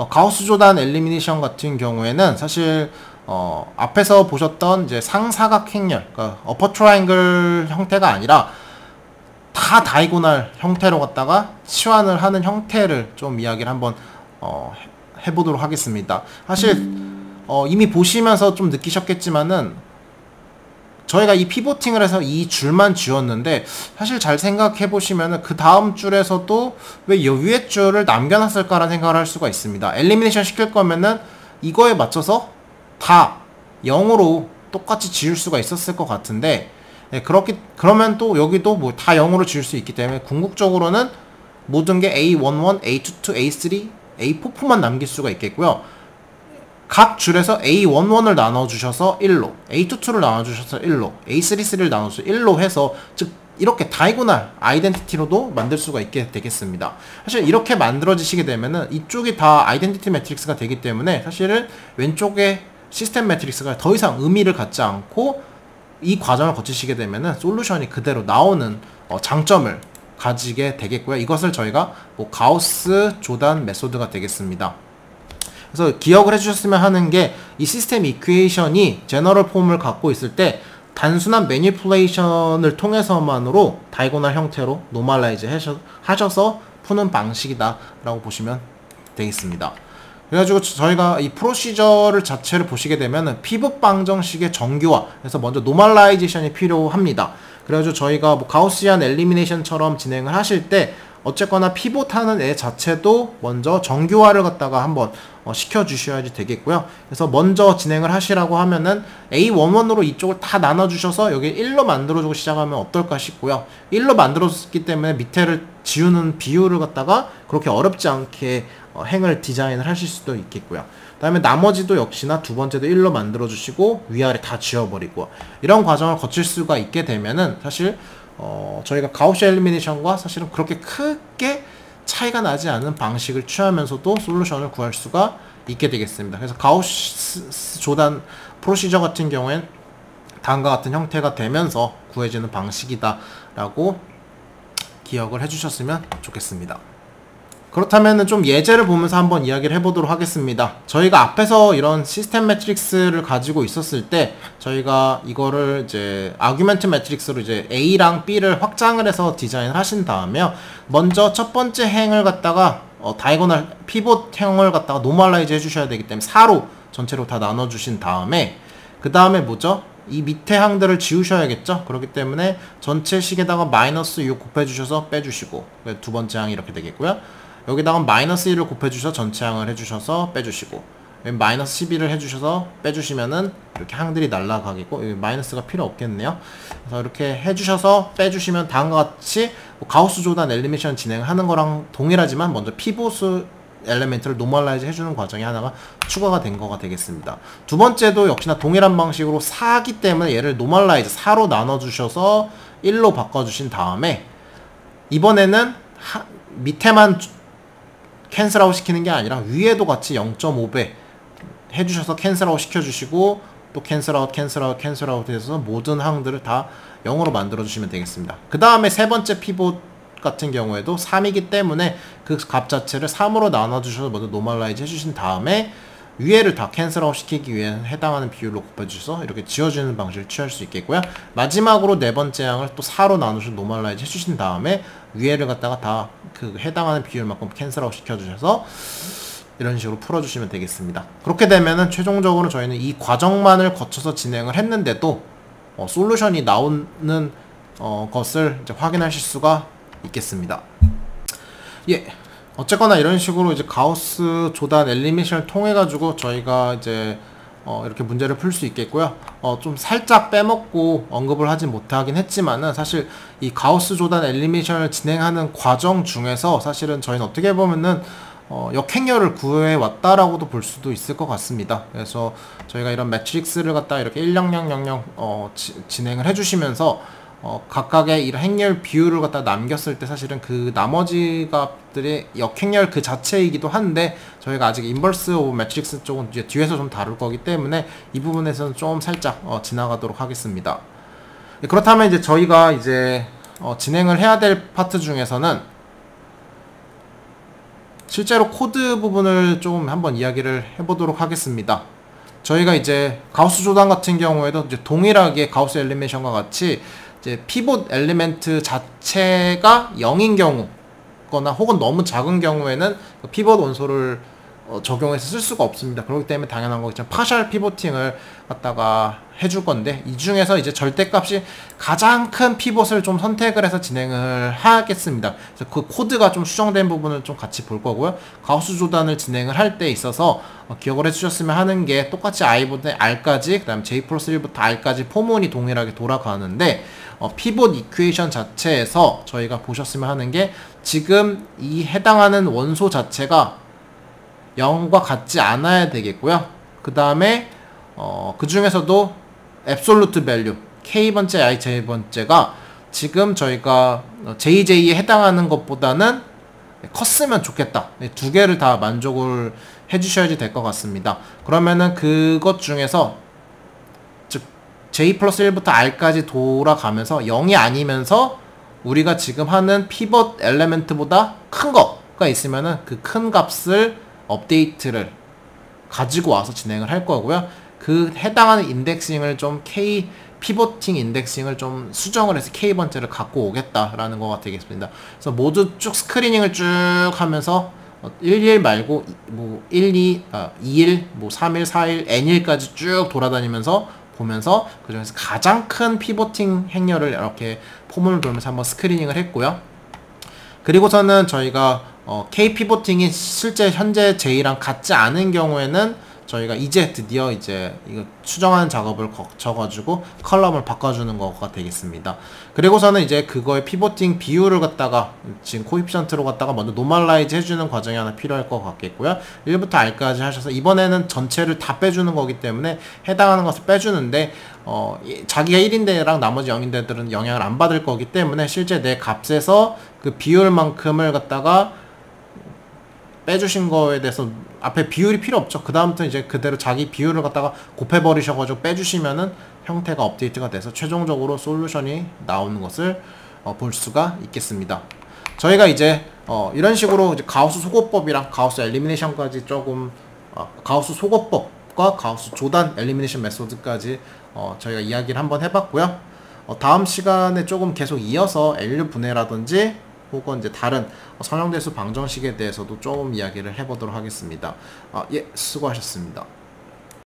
가우스 조단 엘리미네이션 같은 경우에는 사실 앞에서 보셨던 이제 상사각 행렬, 그러니까 어퍼 트라이앵글 형태가 아니라 다 다이고널 형태로 갖다가 치환을 하는 형태를 좀 이야기를 한번 해보도록 하겠습니다. 사실 이미 보시면서 좀 느끼셨겠지만은 저희가 이 피보팅을 해서 이 줄만 지웠는데, 사실 잘 생각해 보시면은 그 다음 줄에서도 왜 이 위에 줄을 남겨놨을까라는 생각을 할 수가 있습니다. 엘리미네이션 시킬 거면은 이거에 맞춰서 다 0으로 똑같이 지을 수가 있었을 것 같은데, 그러면 또 여기도 뭐 다 0으로 지을 수 있기 때문에 궁극적으로는 모든 게 A11, A22, A3, A44만 남길 수가 있겠고요. 각 줄에서 A11을 나눠주셔서 1로, A22를 나눠주셔서 1로, A33를 나눠서 1로 해서, 즉 이렇게 다이고널 아이덴티티로도 만들 수가 있게 되겠습니다. 사실 이렇게 만들어지시게 되면은 이쪽이 다 아이덴티티 매트릭스가 되기 때문에 사실은 왼쪽에 시스템 매트릭스가 더 이상 의미를 갖지 않고 이 과정을 거치시게 되면은 솔루션이 그대로 나오는 장점을 가지게 되겠고요. 이것을 저희가 뭐 가우스 조단 메소드가 되겠습니다. 그래서 기억을 해주셨으면 하는 게, 이 시스템 이퀘이션이 제너럴 폼을 갖고 있을 때 단순한 매니플레이션을 통해서만으로 다이고널 형태로 노멀라이즈 하셔서 푸는 방식이다 라고 보시면 되겠습니다. 그래가지고 저희가 이 프로시저를 자체를 보시게 되면은 피벗 방정식의 정교화, 그래서 먼저 노멀라이제이션이 필요합니다. 그래가지고 저희가 뭐 가우시안 엘리미네이션처럼 진행을 하실 때 어쨌거나 피봇하는 애 자체도 먼저 정교화를 갖다가 한번 시켜주셔야지 되겠고요. 그래서 먼저 진행을 하시라고 하면은 A11으로 이쪽을 다 나눠주셔서 여기 1로 만들어주고 시작하면 어떨까 싶고요. 1로 만들어졌기 때문에 밑에를 지우는 비율을 갖다가 그렇게 어렵지 않게 행을 디자인을 하실 수도 있겠고요. 그 다음에 나머지도 역시나 두 번째도 1로 만들어주시고 위아래 다 지워버리고, 이런 과정을 거칠 수가 있게 되면은 사실 저희가 가우시 엘리미네이션과 사실은 그렇게 크게 차이가 나지 않은 방식을 취하면서도 솔루션을 구할 수가 있게 되겠습니다. 그래서 가우시 조단 프로시저 같은 경우엔 다음과 같은 형태가 되면서 구해지는 방식이다 라고 기억을 해주셨으면 좋겠습니다. 그렇다면 좀 예제를 보면서 한번 이야기를 해보도록 하겠습니다. 저희가 앞에서 이런 시스템 매트릭스를 가지고 있었을 때 저희가 이거를 이제 아규멘트 매트릭스로 이제 A랑 B를 확장을 해서 디자인을 하신 다음에요. 먼저 첫 번째 행을 갖다가 다이고널 피봇형을 갖다가 노멀라이즈 해주셔야 되기 때문에 4로 전체로 다 나눠주신 다음에, 그 다음에 뭐죠? 이 밑에 항들을 지우셔야겠죠? 그렇기 때문에 전체 식에다가 마이너스 6 곱해주셔서 빼주시고 두 번째 항이 이렇게 되겠고요. 여기다가 마이너스 1을 곱해주셔서 전체 항을 해주셔서 빼주시고, 마이너스 12를 해주셔서 빼주시면은 이렇게 항들이 날라가겠고, 여기 마이너스가 필요 없겠네요. 그래서 이렇게 해주셔서 빼주시면 다음과 같이 가우스 조단 엘리미네이션 진행하는 거랑 동일하지만 먼저 피보스 엘리멘트를 노멀라이즈 해주는 과정이 하나가 추가가 된 거가 되겠습니다. 두 번째도 역시나 동일한 방식으로 4기 때문에 얘를 노멀라이즈 4로 나눠주셔서 1로 바꿔주신 다음에 이번에는 밑에만 캔슬아웃 시키는 게 아니라 위에도 같이 0.5배 해주셔서 캔슬아웃 시켜주시고 또 캔슬아웃 해서 모든 항들을 다 0으로 만들어주시면 되겠습니다. 그 다음에 세 번째 피봇 같은 경우에도 3이기 때문에 그 값 자체를 3으로 나눠주셔서 먼저 노멀라이즈 해주신 다음에 위에를 다 캔슬아웃 시키기 위해 해당하는 비율로 곱해주셔서 이렇게 지워주는 방식을 취할 수 있겠고요. 마지막으로 네 번째 항을 또 4로 나누셔서 노멀라이즈 해주신 다음에 위에를 갖다가 다 그 해당하는 비율만큼 캔슬아웃 시켜주셔서 이런 식으로 풀어주시면 되겠습니다. 그렇게 되면은 최종적으로 저희는 이 과정만을 거쳐서 진행을 했는데도 솔루션이 나오는 것을 이제 확인하실 수가 있겠습니다. 예. 어쨌거나 이런 식으로 이제 가우스 조단 엘리미네이션을 통해 가지고 저희가 이제 이렇게 문제를 풀 수 있겠고요. 좀 살짝 빼먹고 언급을 하지 못하긴 했지만은 사실 이 가우스 조단 엘리미네이션을 진행하는 과정 중에서 사실은 저희는 어떻게 보면은 역행렬을 구해 왔다라고도 볼 수도 있을 것 같습니다. 그래서 저희가 이런 매트릭스를 갖다 이렇게 10000 진행을 해주시면서 각각의 이런 행렬 비율을 갖다 남겼을 때 사실은 그 나머지 값들이 역행렬 그 자체이기도 한데 저희가 아직 인버스 오브 매트릭스 쪽은 이제 뒤에서 좀 다룰 거기 때문에 이 부분에서는 좀 살짝 지나가도록 하겠습니다. 그렇다면 이제 저희가 이제 진행을 해야 될 파트 중에서는 실제로 코드 부분을 좀 한번 이야기를 해보도록 하겠습니다. 저희가 이제 가우스 조단 같은 경우에도 이제 동일하게 가우스 엘리미네이션과 같이 이제 피봇 엘리멘트 자체가 0인 경우거나 혹은 너무 작은 경우에는 그 피봇 원소를 적용해서 쓸 수가 없습니다. 그렇기 때문에 당연한 거겠지만 파셜 피보팅을 갖다가 해줄 건데 이 중에서 이제 절대값이 가장 큰 피봇을 좀 선택을 해서 진행을 하겠습니다. 그래서 그 코드가 좀 수정된 부분을 좀 같이 볼 거고요. 가우스 조단을 진행을 할 때 있어서 기억을 해주셨으면 하는 게 똑같이 i부터 r까지 그 다음 j 플러스 1부터 r까지 포문이 동일하게 돌아가는데 피봇 이퀘이션 자체에서 저희가 보셨으면 하는 게 지금 이 해당하는 원소 자체가 0과 같지 않아야 되겠고요. 그 다음에 그 중에서도 absolute value k번째 i j번째가 지금 저희가 jj에 해당하는 것보다는 컸으면 좋겠다. 두 개를 다 만족을 해주셔야지 될 것 같습니다. 그러면은 그것 중에서 즉 j 플러스 1부터 r까지 돌아가면서 0이 아니면서 우리가 지금 하는 피벗 엘리멘트보다 큰 거가 있으면은 그 큰 값을 업데이트를 가지고 와서 진행을 할 거고요. 그 해당하는 인덱싱을 좀 K 피보팅 인덱싱을 좀 수정을 해서 K번째를 갖고 오겠다라는 거가 되겠습니다. 그래서 모두 쭉 스크리닝을 쭉 하면서 11 말고 뭐 12, 21, 뭐 31, 41, N1까지 쭉 돌아다니면서 보면서 그 중에서 가장 큰 피보팅 행렬을 이렇게 포문을 돌면서 한번 스크리닝을 했고요. 그리고서는 저희가 K 피보팅이 실제 현재 J랑 같지 않은 경우에는 저희가 이제 드디어 이제 이거 수정하는 작업을 거쳐가지고 컬럼을 바꿔주는 거가 되겠습니다. 그리고서는 이제 그거의 피보팅 비율을 갖다가 지금 코에피션트로 갖다가 먼저 노멀라이즈 해주는 과정이 하나 필요할 것 같겠고요. 1부터 R까지 하셔서 이번에는 전체를 다 빼주는 거기 때문에 해당하는 것을 빼주는데 자기가 1인데랑 나머지 0인데들은 영향을 안 받을 거기 때문에 실제 내 값에서 그 비율만큼을 갖다가 빼주신 거에 대해서 앞에 비율이 필요 없죠. 그 다음부터 이제 그대로 자기 비율을 갖다가 곱해버리셔가지고 빼주시면은 형태가 업데이트가 돼서 최종적으로 솔루션이 나오는 것을 볼 수가 있겠습니다. 저희가 이제 이런 식으로 이제 가우스 소거법이랑 가우스 엘리미네이션까지 조금 가우스 소거법과 가우스 조단 엘리미네이션 메소드까지 저희가 이야기를 한번 해봤고요. 다음 시간에 조금 계속 이어서 LU 분해라든지 혹은 이제 다른 선형대수 방정식에 대해서도 좀 이야기를 해보도록 하겠습니다. 예, 수고하셨습니다.